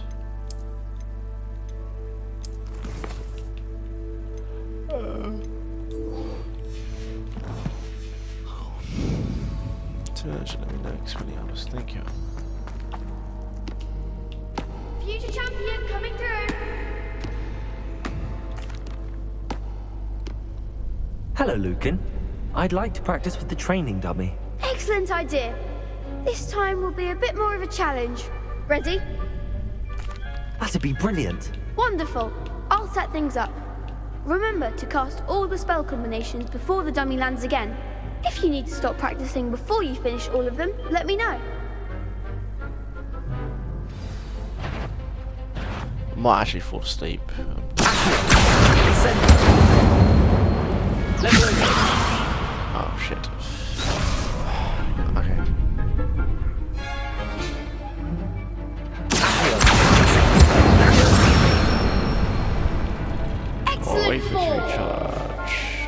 [SPEAKER 2] Let me know, Expelliarmus. Thank you.
[SPEAKER 8] Future champion coming through.
[SPEAKER 1] Hello, Lucan. I'd like to practice with the training dummy.
[SPEAKER 8] Excellent idea. This time will be a bit more of a challenge. Ready?
[SPEAKER 1] That'd be brilliant.
[SPEAKER 8] Wonderful. I'll set things up. Remember to cast all the spell combinations before the dummy lands again. If you need to stop practicing before you finish all of them, let me know.
[SPEAKER 2] I might actually fall asleep. Oh shit. Okay.
[SPEAKER 8] Excellent
[SPEAKER 2] wait for
[SPEAKER 8] fall.
[SPEAKER 2] recharge.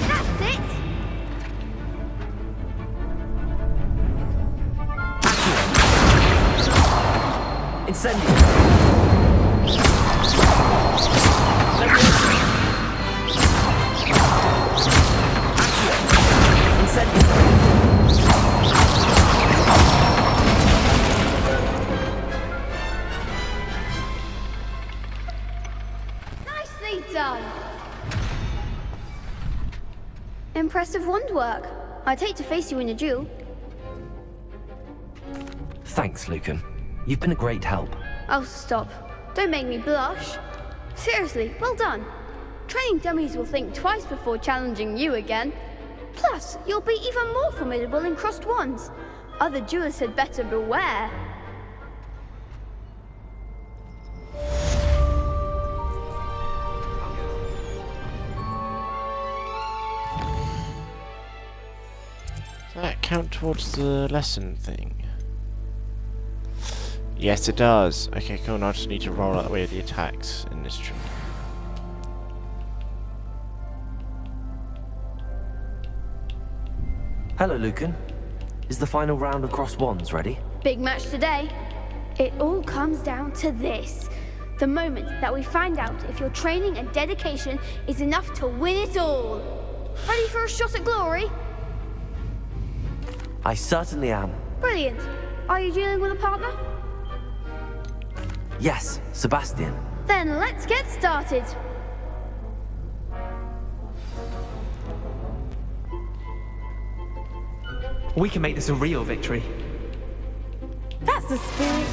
[SPEAKER 8] That's it.
[SPEAKER 1] Incendio.
[SPEAKER 8] Nicely done. Impressive wand work. I'd hate to face you in a duel.
[SPEAKER 1] Thanks, Lucan. You've been a great help.
[SPEAKER 8] Oh, stop. Don't make me blush. Seriously, well done. Training dummies will think twice before challenging you again. Plus, you'll be even more formidable in crossed wands. Other duelists had better beware.
[SPEAKER 2] Does that count towards the lesson thing? Yes, it does. Okay, cool. Now I just need to roll out the way of the attacks in this tree.
[SPEAKER 1] Hello, Lucan. Is the final round of Crossed Wands ready?
[SPEAKER 8] Big match today. It all comes down to this. The moment that we find out if your training and dedication is enough to win it all. Ready for a shot at glory?
[SPEAKER 1] I certainly am.
[SPEAKER 8] Brilliant. Are you dealing with a partner?
[SPEAKER 1] Yes, Sebastian.
[SPEAKER 8] Then let's get started.
[SPEAKER 7] We can make this a real victory.
[SPEAKER 15] That's the spirit.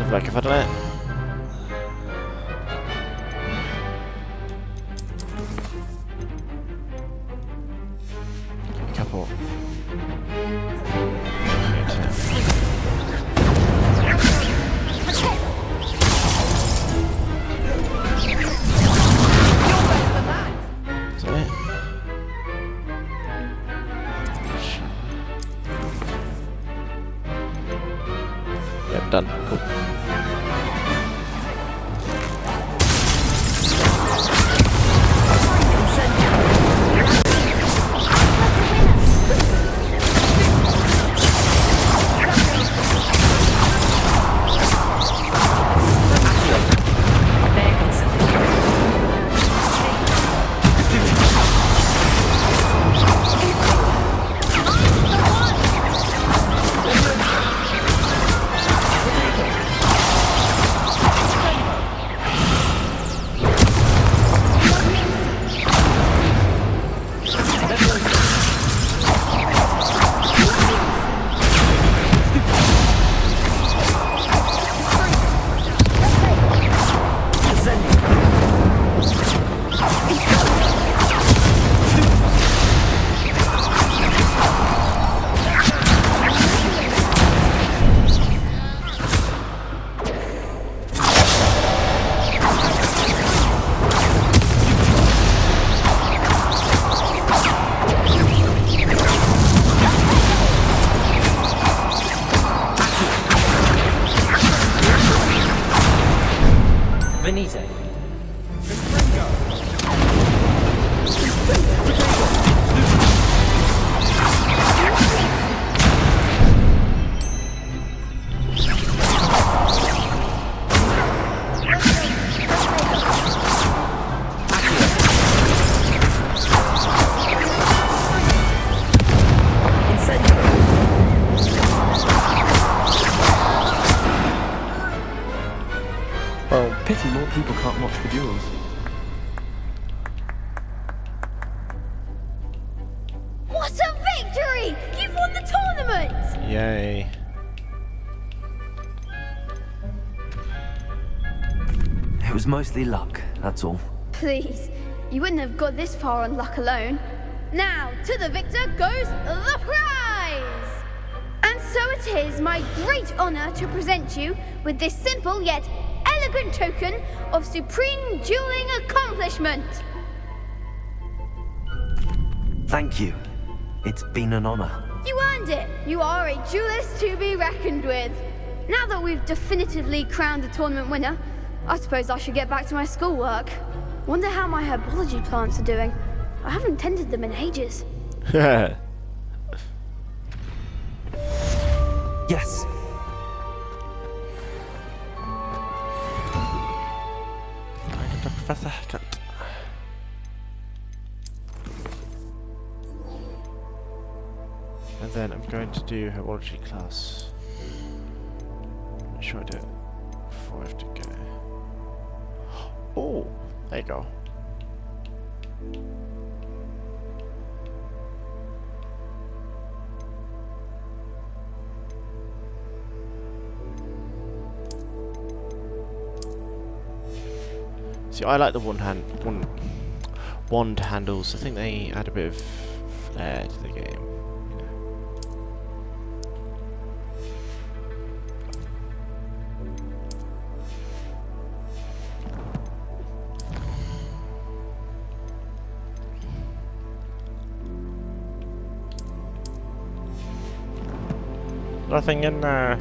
[SPEAKER 2] Like if I don't a couple. Is that it? Yep, done. Cool.
[SPEAKER 7] Pity more people can't watch the duels.
[SPEAKER 8] What a victory! You've won the tournament!
[SPEAKER 2] Yay.
[SPEAKER 1] It was mostly luck, that's all.
[SPEAKER 8] Please, you wouldn't have got this far on luck alone. Now, to the victor goes the prize! And so it is my great honor to present you with this simple yet elegant token of supreme dueling accomplishment.
[SPEAKER 1] Thank you. It's been an honor.
[SPEAKER 8] You earned it. You are a duelist to be reckoned with. Now that we've definitively crowned the tournament winner, I suppose I should get back to my schoolwork. Wonder how my herbology plants are doing. I haven't tended them in ages.
[SPEAKER 1] Yes.
[SPEAKER 2] second. And then I'm going to do Heraldry class. Make sure I do it before I have to go. Oh, there you go. See, I like the wand handles. I think they add a bit of flair to the game. Nothing in there.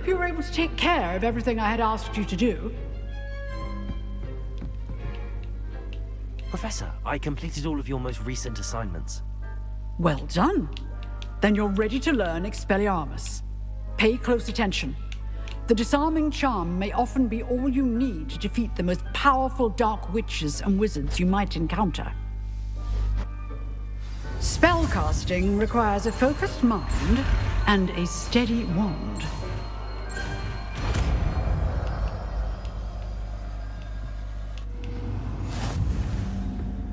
[SPEAKER 4] hope you were able to take care of everything I had asked you to do.
[SPEAKER 1] Professor, I completed all of your most recent assignments.
[SPEAKER 4] Well done. Then you're ready to learn Expelliarmus. Pay close attention. The disarming charm may often be all you need to defeat the most powerful dark witches and wizards you might encounter. Spellcasting requires a focused mind and a steady wand.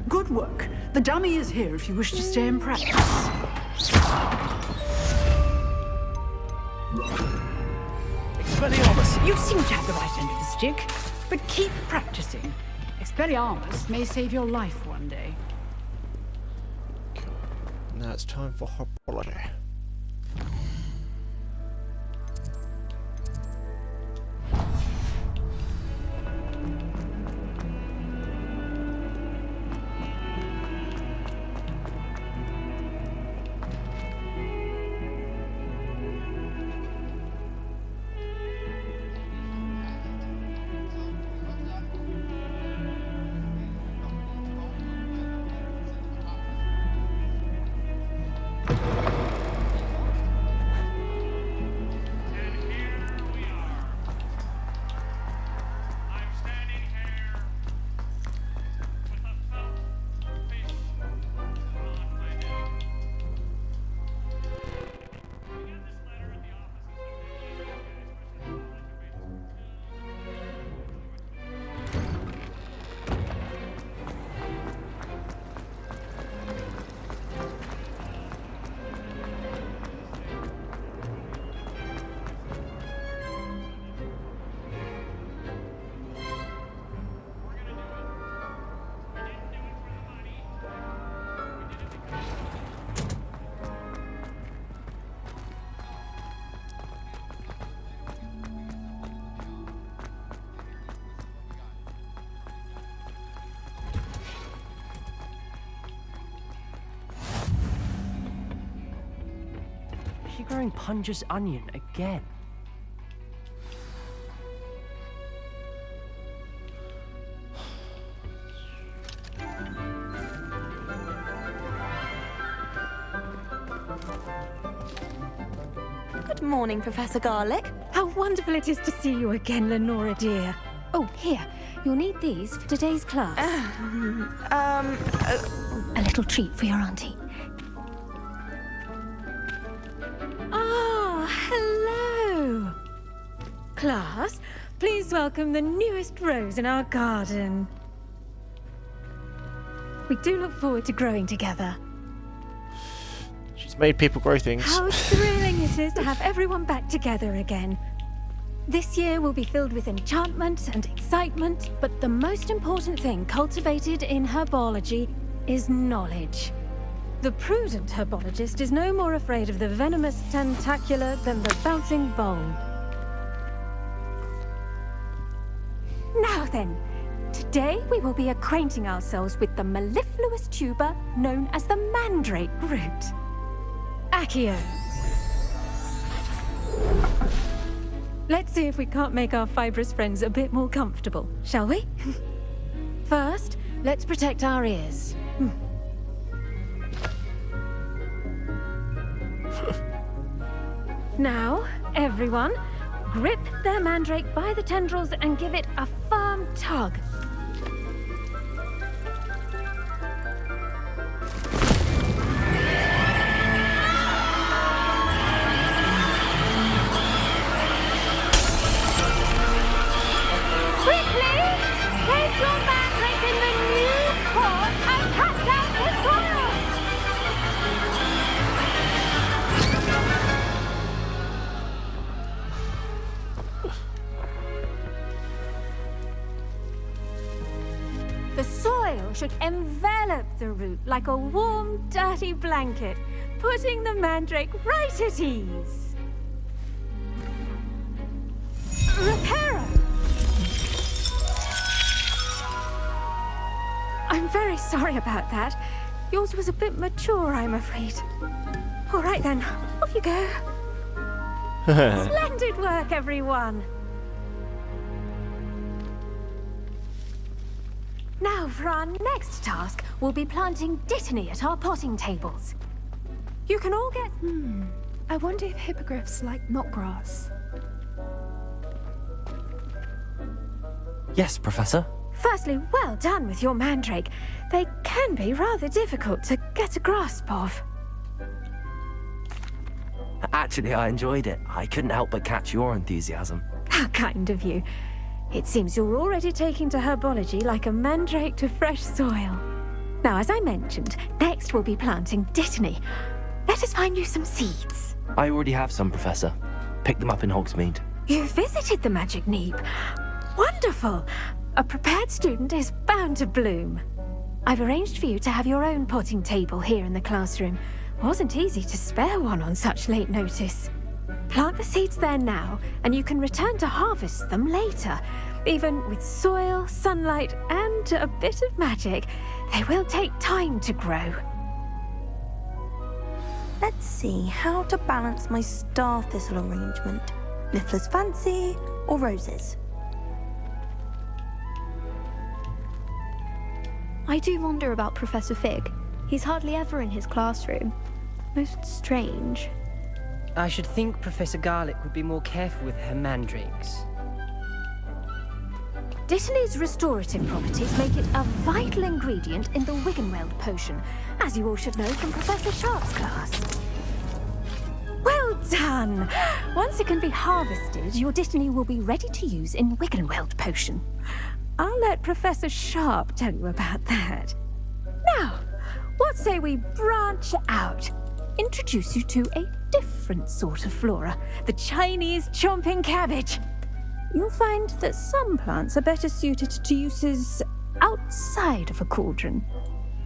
[SPEAKER 4] Good work. The dummy is here if you wish to stay in practice. Expelliarmus, you seem to have the right end of the stick, but keep practicing. Expelliarmus may save your life one day.
[SPEAKER 2] Now it's time for holiday.
[SPEAKER 5] Is she growing Punja's onion again?
[SPEAKER 10] Good morning, Professor Garlick. How wonderful it is to see you again, Lenora dear. Oh, here. You'll need these for today's class. A little treat for your auntie. Ah, hello. Class, please welcome the newest rose in our garden. We do look forward to growing together.
[SPEAKER 2] She's made people grow things.
[SPEAKER 10] How thrilling it is to have everyone back together again. This year will be filled with enchantment and excitement, but the most important thing cultivated in herbology is knowledge. The prudent herbologist is no more afraid of the venomous tentacular than the bouncing bowl. Now then, today we will be acquainting ourselves with the mellifluous tuber known as the mandrake root. Accio. Let's see if we can't make our fibrous friends a bit more comfortable, shall we? First, let's protect our ears. Now, everyone, grip their mandrake by the tendrils and give it a firm tug.
[SPEAKER 15] Place your mandrake in the new pot and cast out the soil!
[SPEAKER 10] The soil should envelop the root like a warm, dirty blanket, putting the mandrake right at ease. Reparo! I'm very sorry about that. Yours was a bit mature, I'm afraid. All right then, off you go. Splendid work, everyone! Now, for our next task, we'll be planting dittany at our potting tables. You can all get...
[SPEAKER 3] I wonder if hippogriffs like knotgrass.
[SPEAKER 1] Yes, Professor.
[SPEAKER 10] Firstly, well done with your mandrake. They can be rather difficult to get a grasp of.
[SPEAKER 1] Actually, I enjoyed it. I couldn't help but catch your enthusiasm.
[SPEAKER 10] How kind of you. It seems you're already taking to herbology like a mandrake to fresh soil. Now, as I mentioned, next we'll be planting dittany. Let us find you some seeds.
[SPEAKER 1] I already have some, Professor. Picked them up in Hogsmeade.
[SPEAKER 10] You visited the Magic Neep. Wonderful! A prepared student is bound to bloom. I've arranged for you to have your own potting table here in the classroom. Wasn't easy to spare one on such late notice. Plant the seeds there now, and you can return to harvest them later. Even with soil, sunlight, and a bit of magic, they will take time to grow.
[SPEAKER 22] Let's see how to balance my star thistle arrangement. Niffler's Fancy or roses?
[SPEAKER 23] I do wonder about Professor Fig. He's hardly ever in his classroom. Most strange.
[SPEAKER 24] I should think Professor Garlick would be more careful with her mandrakes.
[SPEAKER 10] Dittany's restorative properties make it a vital ingredient in the Wiggenweld potion, as you all should know from Professor Sharp's class. Well done! Once it can be harvested, your dittany will be ready to use in Wiggenweld potion. I'll let Professor Sharp tell you about that. Now, what say we branch out? Introduce you to a different sort of flora, the Chinese chomping cabbage. You'll find that some plants are better suited to uses outside of a cauldron.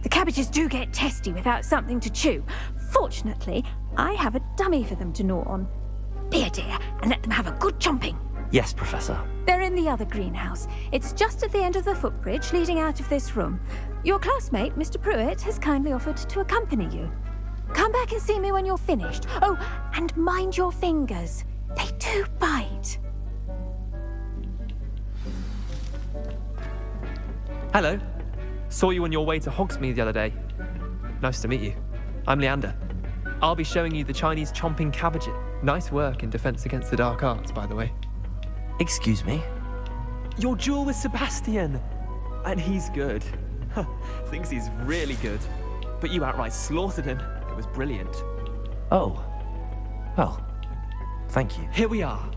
[SPEAKER 10] The cabbages do get testy without something to chew. Fortunately, I have a dummy for them to gnaw on. Be a dear and let them have a good chomping.
[SPEAKER 1] Yes, Professor.
[SPEAKER 10] They're in the other greenhouse. It's just at the end of the footbridge leading out of this room. Your classmate, Mr. Pruitt, has kindly offered to accompany you. Come back and see me when you're finished. Oh, and mind your fingers. They do bite.
[SPEAKER 7] Hello. Saw you on your way to Hogsmeade the other day. Nice to meet you. I'm Leander. I'll be showing you the Chinese chomping cabbage. Nice work in Defense Against the Dark Arts, by the way.
[SPEAKER 1] Excuse me?
[SPEAKER 7] Your duel with Sebastian! And he's good. Thinks he's really good. But you outright slaughtered him. It was brilliant.
[SPEAKER 1] Oh. Well, thank you.
[SPEAKER 7] Here we are.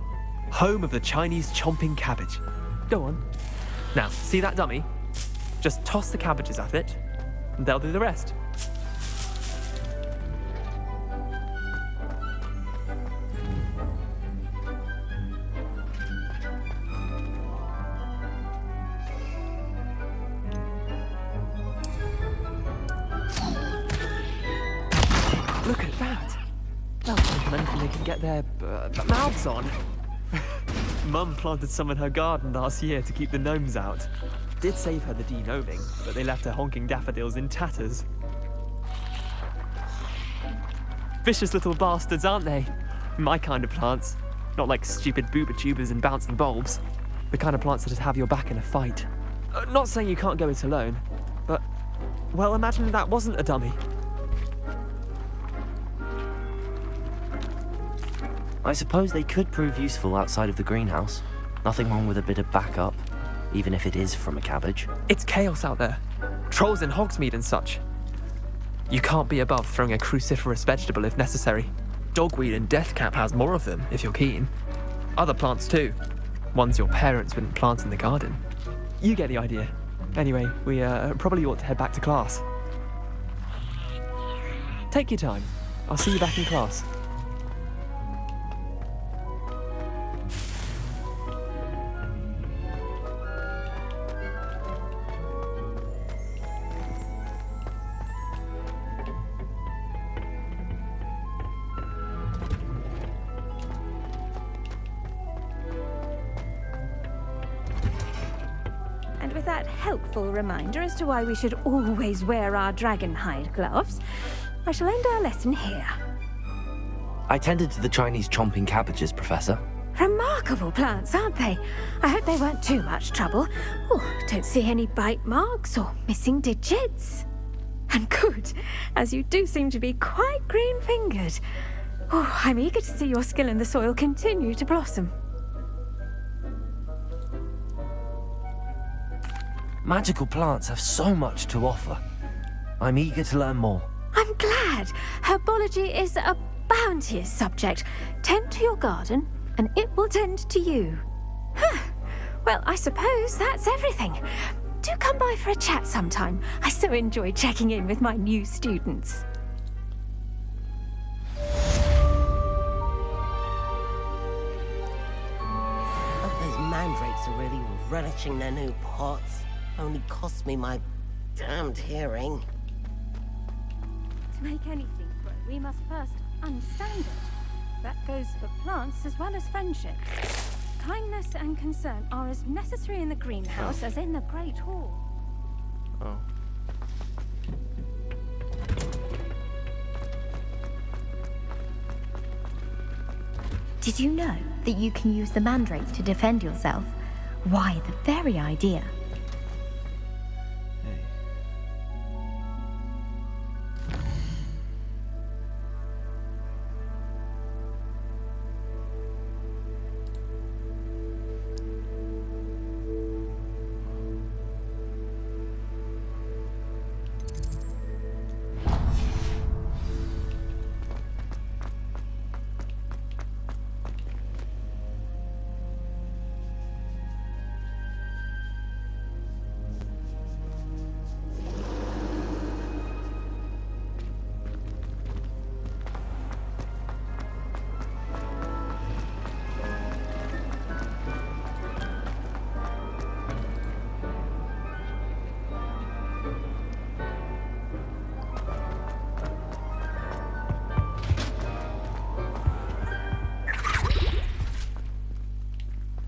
[SPEAKER 7] Home of the Chinese chomping cabbage. Go on. Now, see that dummy? Just toss the cabbages at it, and they'll do the rest. Look at that! They'll take anything they can get their mouths on. Mum planted some in her garden last year to keep the gnomes out. Did save her the de-gnoming, but they left her honking daffodils in tatters. Vicious little bastards, aren't they? My kind of plants. Not like stupid booba tubers and bouncing bulbs. The kind of plants that'd have your back in a fight. Not saying you can't go it alone, but, well, imagine that wasn't a dummy.
[SPEAKER 1] I suppose they could prove useful outside of the greenhouse. Nothing wrong with a bit of backup, even if it is from a cabbage.
[SPEAKER 7] It's chaos out there. Trolls in Hogsmeade and such. You can't be above throwing a cruciferous vegetable if necessary. Dogweed and deathcap has more of them, if you're keen. Other plants too. Ones your parents wouldn't plant in the garden. You get the idea. Anyway, we probably ought to head back to class. Take your time. I'll see you back in class.
[SPEAKER 10] And with that helpful reminder as to why we should always wear our dragon hide gloves, I shall end our lesson here.
[SPEAKER 1] I tended to the Chinese chomping cabbages, Professor.
[SPEAKER 10] Remarkable plants, aren't they? I hope they weren't too much trouble. Oh, don't see any bite marks or missing digits. And good, as you do seem to be quite green-fingered. Oh, I'm eager to see your skill in the soil continue to blossom.
[SPEAKER 1] Magical plants have so much to offer. I'm eager to learn more.
[SPEAKER 10] I'm glad. Herbology is a bounteous subject. Tend to your garden, and it will tend to you. Huh. Well, I suppose that's everything. Do come by for a chat sometime. I so enjoy checking in with my new students.
[SPEAKER 6] Those mandrakes are really relishing their new pots. Only cost me my damned hearing.
[SPEAKER 10] To make anything grow, we must first understand it. That goes for plants as well as friendship. Kindness and concern are as necessary in the greenhouse as in the Great Hall.
[SPEAKER 2] Oh.
[SPEAKER 23] Did you know that you can use the mandrake to defend yourself? Why, the very idea.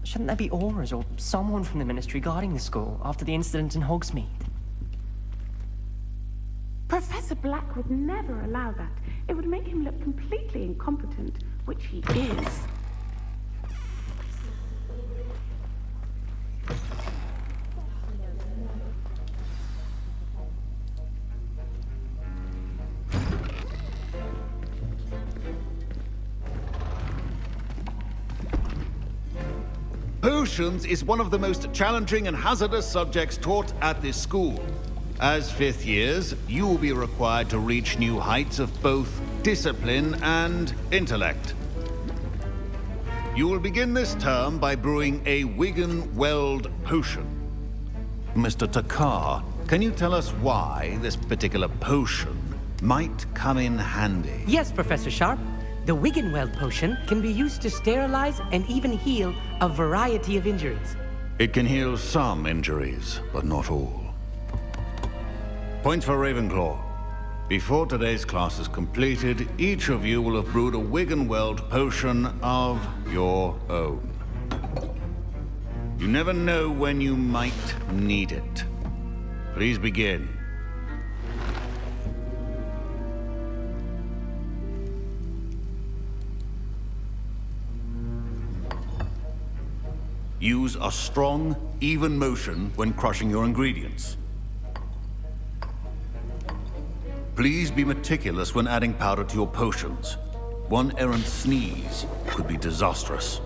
[SPEAKER 24] Shouldn't there be auras or someone from the Ministry guarding the school after the incident in Hogsmeade?
[SPEAKER 12] Professor Black would never allow that. It would make him look completely incompetent, which he is.
[SPEAKER 14] Potions is one of the most challenging and hazardous subjects taught at this school. As fifth years, you will be required to reach new heights of both discipline and intellect. You will begin this term by brewing a Wigan-Weld potion. Mr. Takar, can you tell us why this particular potion might come in handy?
[SPEAKER 16] Yes, Professor Sharp. The Wigan-Weld potion can be used to sterilize and even heal a variety of injuries.
[SPEAKER 14] It can heal some injuries, but not all. Points for Ravenclaw. Before today's class is completed, each of you will have brewed a Wigan-Weld potion of your own. You never know when you might need it. Please begin. Use a strong, even motion when crushing your ingredients. Please be meticulous when adding powder to your potions. One errant sneeze could be disastrous.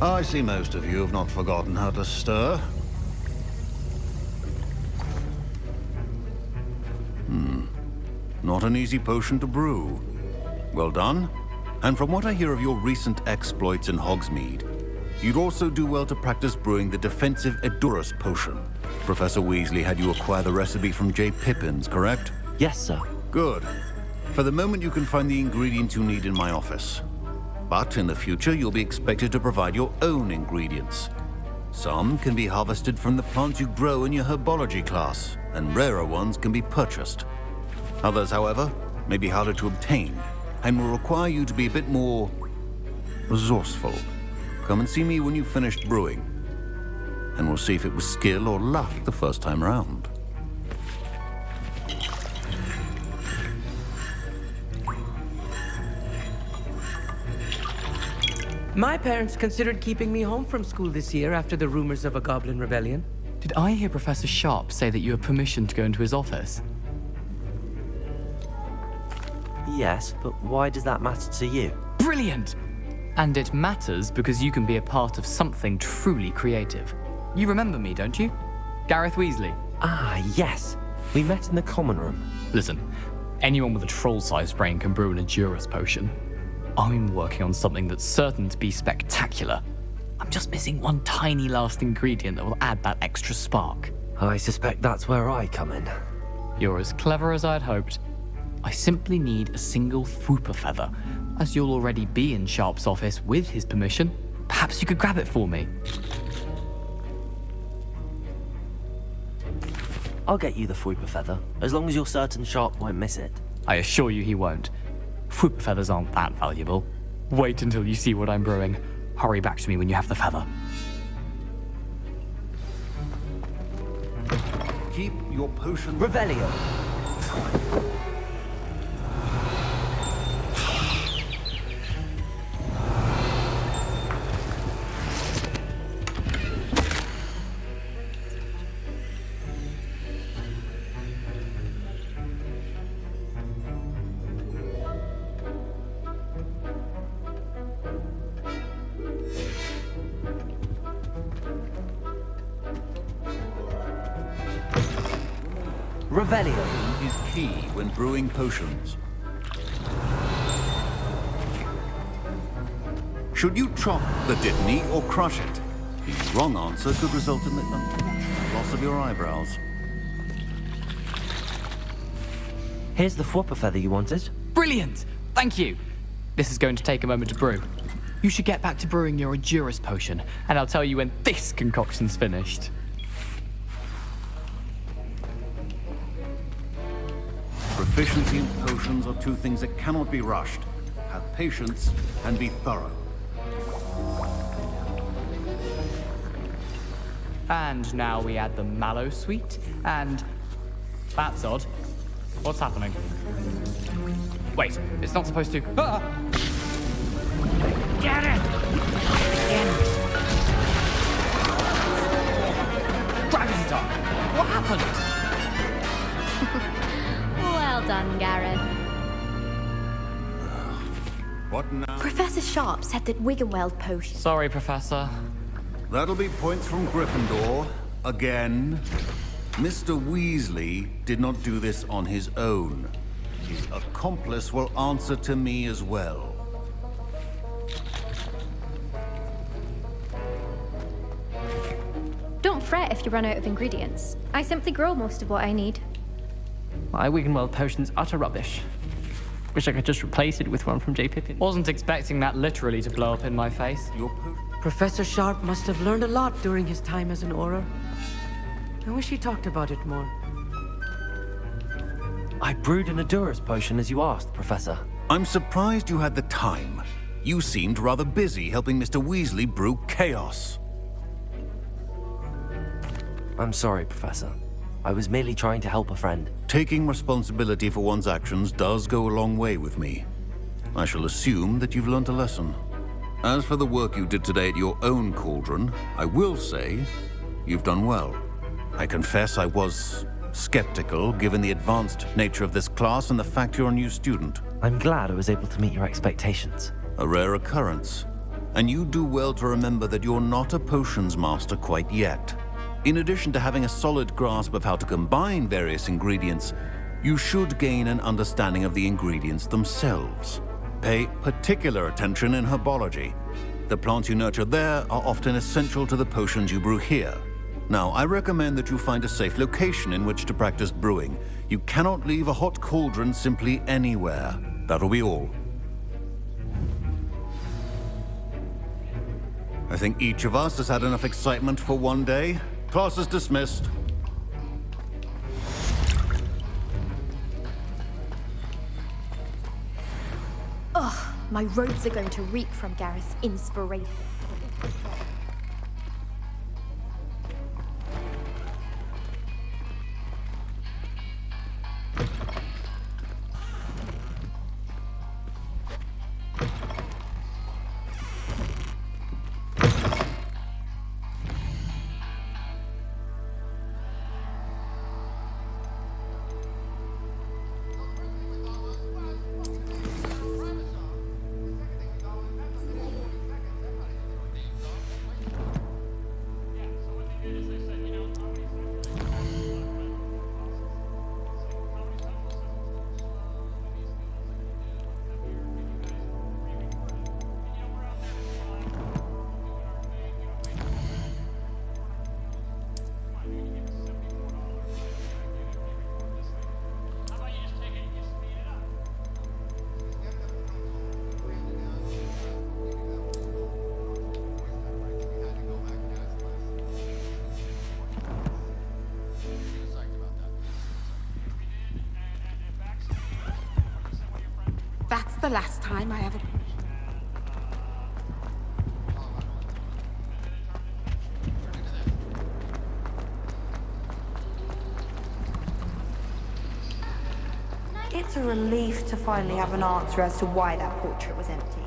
[SPEAKER 14] I see most of you have not forgotten how to stir. Not an easy potion to brew. Well done. And from what I hear of your recent exploits in Hogsmeade, you'd also do well to practice brewing the defensive Edurus potion. Professor Weasley had you acquire the recipe from J. Pippins, correct?
[SPEAKER 1] Yes, sir.
[SPEAKER 14] Good. For the moment, you can find the ingredients you need in my office. But in the future, you'll be expected to provide your own ingredients. Some can be harvested from the plants you grow in your herbology class, and rarer ones can be purchased. Others, however, may be harder to obtain, and will require you to be a bit more resourceful. Come and see me when you've finished brewing, and we'll see if it was skill or luck the first time round.
[SPEAKER 16] My parents considered keeping me home from school this year after the rumors of a goblin rebellion.
[SPEAKER 9] Did I hear Professor Sharp say that you have permission to go into his office?
[SPEAKER 1] Yes, but why does that matter to you?
[SPEAKER 9] Brilliant! And it matters because you can be a part of something truly creative. You remember me, don't you? Gareth Weasley.
[SPEAKER 1] Ah, yes. We met in the common room.
[SPEAKER 9] Listen, anyone with a troll-sized brain can brew an Edurus potion. I'm working on something that's certain to be spectacular. I'm just missing one tiny last ingredient that will add that extra spark.
[SPEAKER 1] I suspect that's where I come in.
[SPEAKER 9] You're as clever as I'd hoped. I simply need a single Fwooper feather. As you'll already be in Sharp's office with his permission, perhaps you could grab it for me.
[SPEAKER 1] I'll get you the Fwooper feather, as long as you're certain Sharp won't miss it.
[SPEAKER 9] I assure you he won't. Fwooper feathers aren't that valuable. Wait until you see what I'm brewing. Hurry back to me when you have the feather.
[SPEAKER 14] Keep your potion...
[SPEAKER 1] Revelio!
[SPEAKER 14] Revelio is key when brewing potions. Should you chop the dittany or crush it? The wrong answer could result in the unfortunate loss of your eyebrows.
[SPEAKER 1] Here's the Fwooper feather you wanted.
[SPEAKER 9] Brilliant! Thank you! This is going to take a moment to brew. You should get back to brewing your Edurus potion, and I'll tell you when this concoction's finished.
[SPEAKER 14] Proficiency in potions are two things that cannot be rushed. Have patience and be thorough.
[SPEAKER 9] And now we add the mallow sweet, and... That's odd. What's happening? Wait, it's not supposed to... Ah!
[SPEAKER 15] Get it!
[SPEAKER 9] Dragon Dog! What happened?
[SPEAKER 13] Well done, Gareth.
[SPEAKER 14] What now?
[SPEAKER 8] Professor Sharp said that Wiggenweld potion...
[SPEAKER 9] Sorry, Professor.
[SPEAKER 14] That'll be points from Gryffindor. Again. Mr. Weasley did not do this on his own. His accomplice will answer to me as well.
[SPEAKER 13] Don't fret if you run out of ingredients. I simply grow most of what I need.
[SPEAKER 24] My Wiggenweld potion's utter rubbish. Wish I could just replace it with one from J. Pippin.
[SPEAKER 9] Wasn't expecting that literally to blow up in my face.
[SPEAKER 16] Professor Sharp must have learned a lot during his time as an Auror. I wish he talked about it more.
[SPEAKER 1] I brewed an Edurus potion as you asked, Professor.
[SPEAKER 14] I'm surprised you had the time. You seemed rather busy helping Mr. Weasley brew chaos.
[SPEAKER 1] I'm sorry, Professor. I was merely trying to help a friend.
[SPEAKER 14] Taking responsibility for one's actions does go a long way with me. I shall assume that you've learnt a lesson. As for the work you did today at your own cauldron, I will say you've done well. I confess I was skeptical, given the advanced nature of this class and the fact you're a new student.
[SPEAKER 1] I'm glad I was able to meet your expectations.
[SPEAKER 14] A rare occurrence. And you do well to remember that you're not a potions master quite yet. In addition to having a solid grasp of how to combine various ingredients, you should gain an understanding of the ingredients themselves. Pay particular attention in herbology. The plants you nurture there are often essential to the potions you brew here. Now, I recommend that you find a safe location in which to practice brewing. You cannot leave a hot cauldron simply anywhere. That'll be all. I think each of us has had enough excitement for one day. Class is dismissed.
[SPEAKER 13] Ugh, my robes are going to reek from Gareth's inspiration.
[SPEAKER 12] That's the last time I ever...
[SPEAKER 22] It's a relief to finally have an answer as to why that portrait was empty.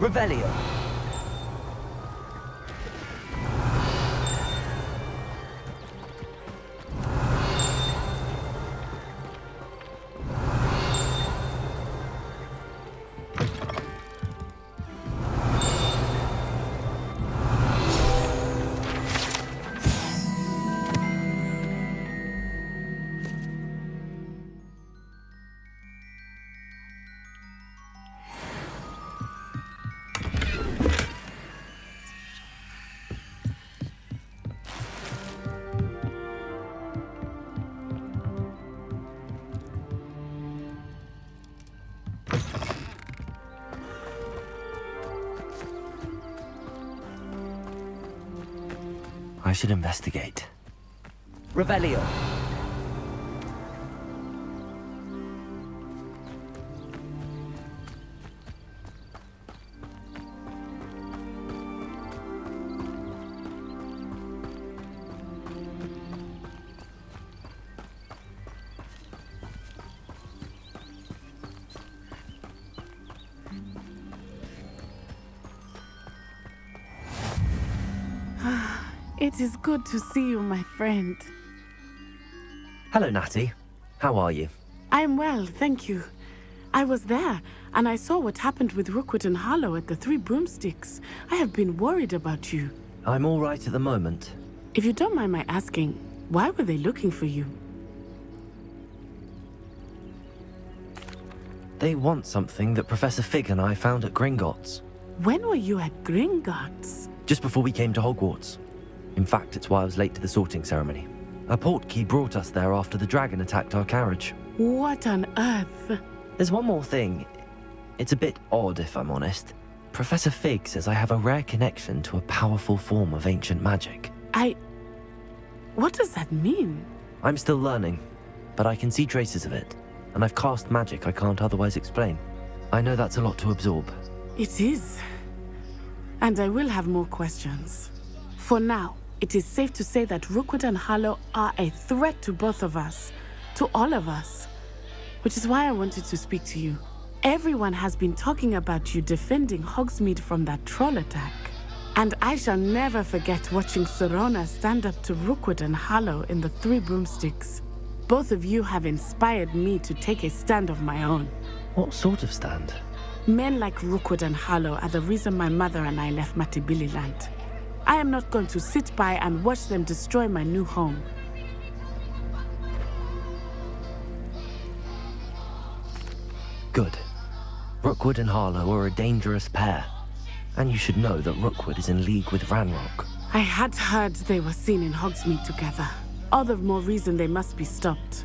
[SPEAKER 1] Revelio. I should investigate. Revelio.
[SPEAKER 21] It is good to see you, my friend.
[SPEAKER 1] Hello, Natty. How are you?
[SPEAKER 21] I'm well, thank you. I was there, and I saw what happened with Rookwood and Harlow at the Three Broomsticks. I have been worried about you.
[SPEAKER 1] I'm all right at the moment.
[SPEAKER 21] If you don't mind my asking, why were they looking for you?
[SPEAKER 1] They want something that Professor Fig and I found at Gringotts.
[SPEAKER 21] When were you at Gringotts?
[SPEAKER 1] Just before we came to Hogwarts. In fact, it's why I was late to the sorting ceremony. A portkey brought us there after the dragon attacked our carriage.
[SPEAKER 21] What on earth?
[SPEAKER 1] There's one more thing. It's a bit odd, if I'm honest. Professor Fig says I have a rare connection to a powerful form of ancient magic.
[SPEAKER 21] What does that mean?
[SPEAKER 1] I'm still learning, but I can see traces of it, and I've cast magic I can't otherwise explain. I know that's a lot to absorb.
[SPEAKER 21] It is. And I will have more questions. For now, it is safe to say that Rookwood and Harlow are a threat to both of us, to all of us. Which is why I wanted to speak to you. Everyone has been talking about you defending Hogsmeade from that troll attack. And I shall never forget watching Serona stand up to Rookwood and Harlow in the Three Broomsticks. Both of you have inspired me to take a stand of my own.
[SPEAKER 1] What sort of stand?
[SPEAKER 21] Men like Rookwood and Harlow are the reason my mother and I left Matibili Land. I am not going to sit by and watch them destroy my new home.
[SPEAKER 1] Good. Rookwood and Harlow are a dangerous pair. And you should know that Rookwood is in league with Ranrock.
[SPEAKER 21] I had heard they were seen in Hogsmeade together. All the more reason they must be stopped.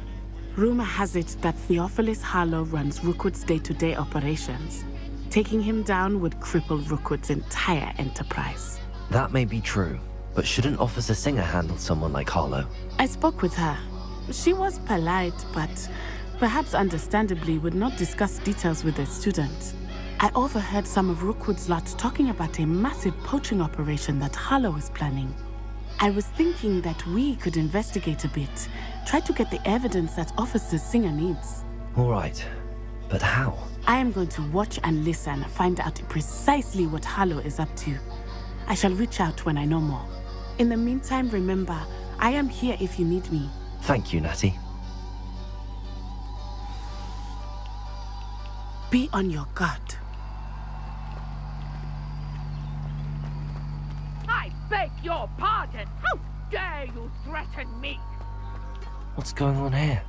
[SPEAKER 21] Rumor has it that Theophilus Harlow runs Rookwood's day-to-day operations. Taking him down would cripple Rookwood's entire enterprise.
[SPEAKER 1] That may be true, but shouldn't Officer Singer handle someone like Harlow?
[SPEAKER 21] I spoke with her. She was polite, but perhaps understandably would not discuss details with a student. I overheard some of Rookwood's lot talking about a massive poaching operation that Harlow is planning. I was thinking that we could investigate a bit, try to get the evidence that Officer Singer needs.
[SPEAKER 1] All right, but how?
[SPEAKER 21] I am going to watch and listen, find out precisely what Harlow is up to. I shall reach out when I know more. In the meantime, remember, I am here if you need me.
[SPEAKER 1] Thank you, Natty.
[SPEAKER 21] Be on your guard.
[SPEAKER 17] I beg your pardon! How dare you threaten me?
[SPEAKER 1] What's going on here?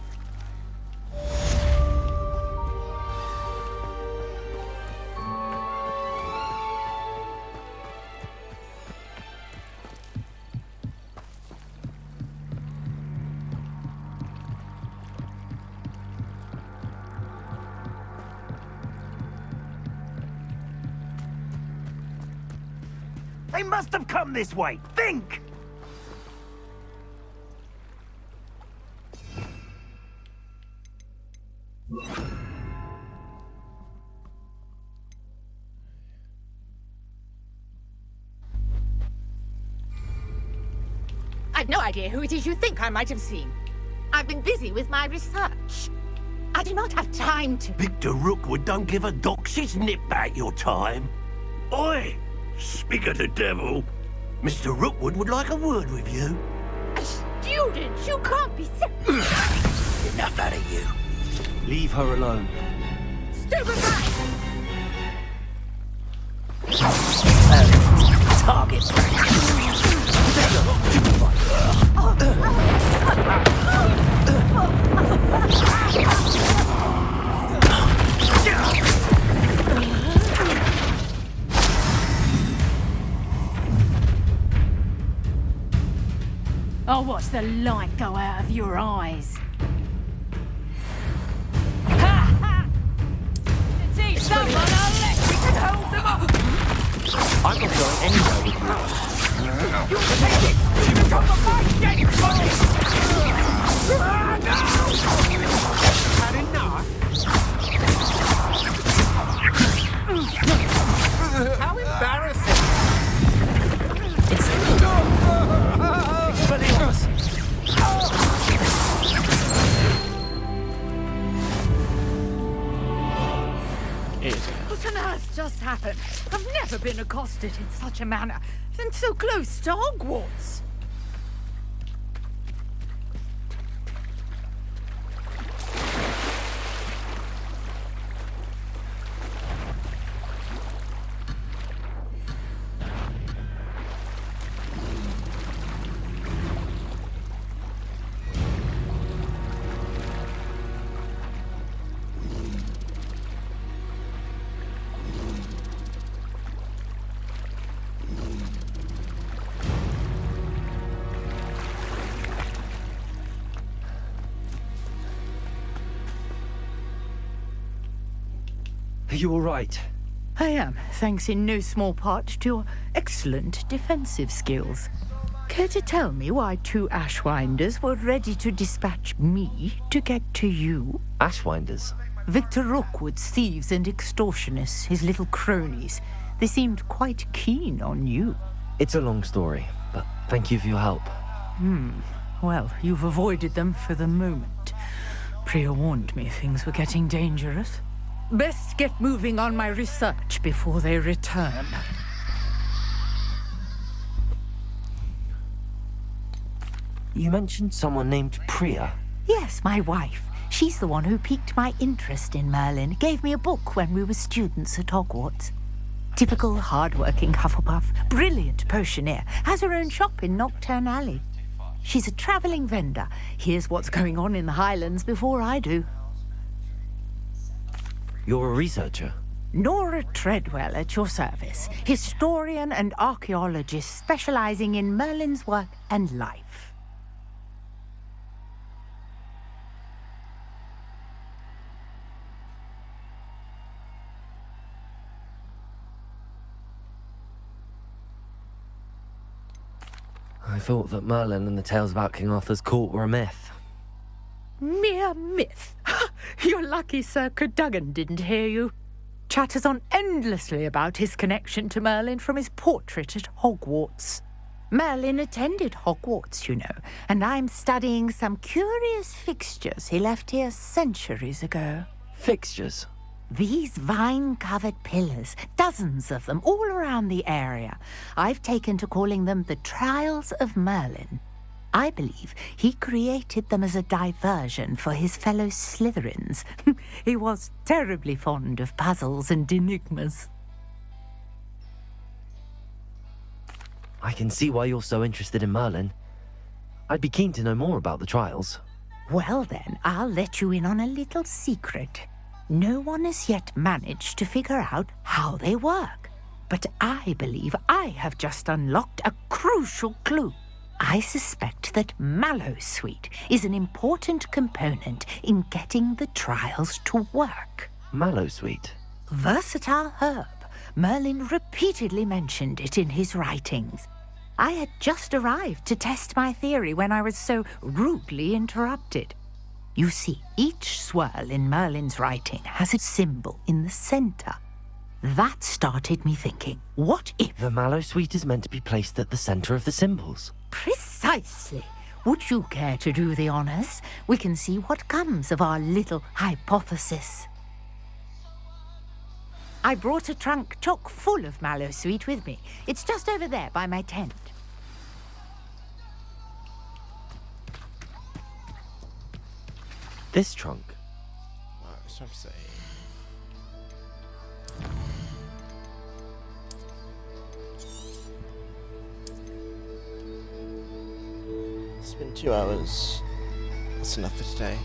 [SPEAKER 18] They must have come this way. Think!
[SPEAKER 15] I've no idea who it is you think I might have seen. I've been busy with my research. I do not have time to...
[SPEAKER 18] Victor Rookwood don't give a doxy's nip back your time. Oi! Speak of the devil. Mr. Rookwood would like a word with you.
[SPEAKER 15] A student? You can't be
[SPEAKER 18] Enough out of you.
[SPEAKER 1] Leave her alone.
[SPEAKER 15] Stupid rat!
[SPEAKER 18] Target.
[SPEAKER 10] I'll watch the light go out of your eyes.
[SPEAKER 15] Teach someone unless we can hold them up!
[SPEAKER 1] I'm not going anywhere with you.
[SPEAKER 15] You'll take it from the fight, dead boy!
[SPEAKER 18] Had enough? How embarrassing!
[SPEAKER 17] What on earth just happened? I've never been accosted in such a manner, and so close to Hogwarts.
[SPEAKER 1] Are you all right?
[SPEAKER 17] I am, thanks in no small part to your excellent defensive skills. Care to tell me why 2 Ashwinders were ready to dispatch me to get to you?
[SPEAKER 1] Ashwinders?
[SPEAKER 17] Victor Rookwood's thieves and extortionists, his little cronies. They seemed quite keen on you.
[SPEAKER 1] It's a long story, but thank you for your help.
[SPEAKER 17] Well, you've avoided them for the moment. Priya warned me things were getting dangerous. Best get moving on my research before they return.
[SPEAKER 1] You mentioned someone named Priya.
[SPEAKER 17] Yes, my wife. She's the one who piqued my interest in Merlin. Gave me a book when we were students at Hogwarts. Typical hard-working Hufflepuff. Brilliant potioneer. Has her own shop in Nocturne Alley. She's a travelling vendor. Hears what's going on in the Highlands before I do.
[SPEAKER 1] You're a researcher?
[SPEAKER 17] Nora Treadwell at your service. Historian and archaeologist specialising in Merlin's work and life.
[SPEAKER 1] I thought that Merlin and the tales about King Arthur's court were a myth.
[SPEAKER 17] Mere myth. You're lucky Sir Cadogan didn't hear you. Chatters on endlessly about his connection to Merlin from his portrait at Hogwarts. Merlin attended Hogwarts, you know, and I'm studying some curious fixtures he left here centuries ago.
[SPEAKER 1] Fixtures?
[SPEAKER 17] These vine-covered pillars, dozens of them, all around the area. I've taken to calling them the Trials of Merlin. I believe he created them as a diversion for his fellow Slytherins. He was terribly fond of puzzles and enigmas.
[SPEAKER 1] I can see why you're so interested in Merlin. I'd be keen to know more about the trials.
[SPEAKER 17] Well then, I'll let you in on a little secret. No one has yet managed to figure out how they work. But I believe I have just unlocked a crucial clue. I suspect that Mallowsweet is an important component in getting the trials to work.
[SPEAKER 1] Mallowsweet?
[SPEAKER 17] Versatile herb. Merlin repeatedly mentioned it in his writings. I had just arrived to test my theory when I was so rudely interrupted. You see, each swirl in Merlin's writing has a symbol in the center. That started me thinking, what if...
[SPEAKER 1] The Mallowsweet is meant to be placed at the center of the symbols.
[SPEAKER 17] Precisely. Would you care to do the honors? We can see what comes of our little hypothesis. I brought a trunk chock full of mallow sweet with me. It's just over there by my tent.
[SPEAKER 1] This trunk?
[SPEAKER 2] So I'm saying. It's been 2 hours. That's enough for today.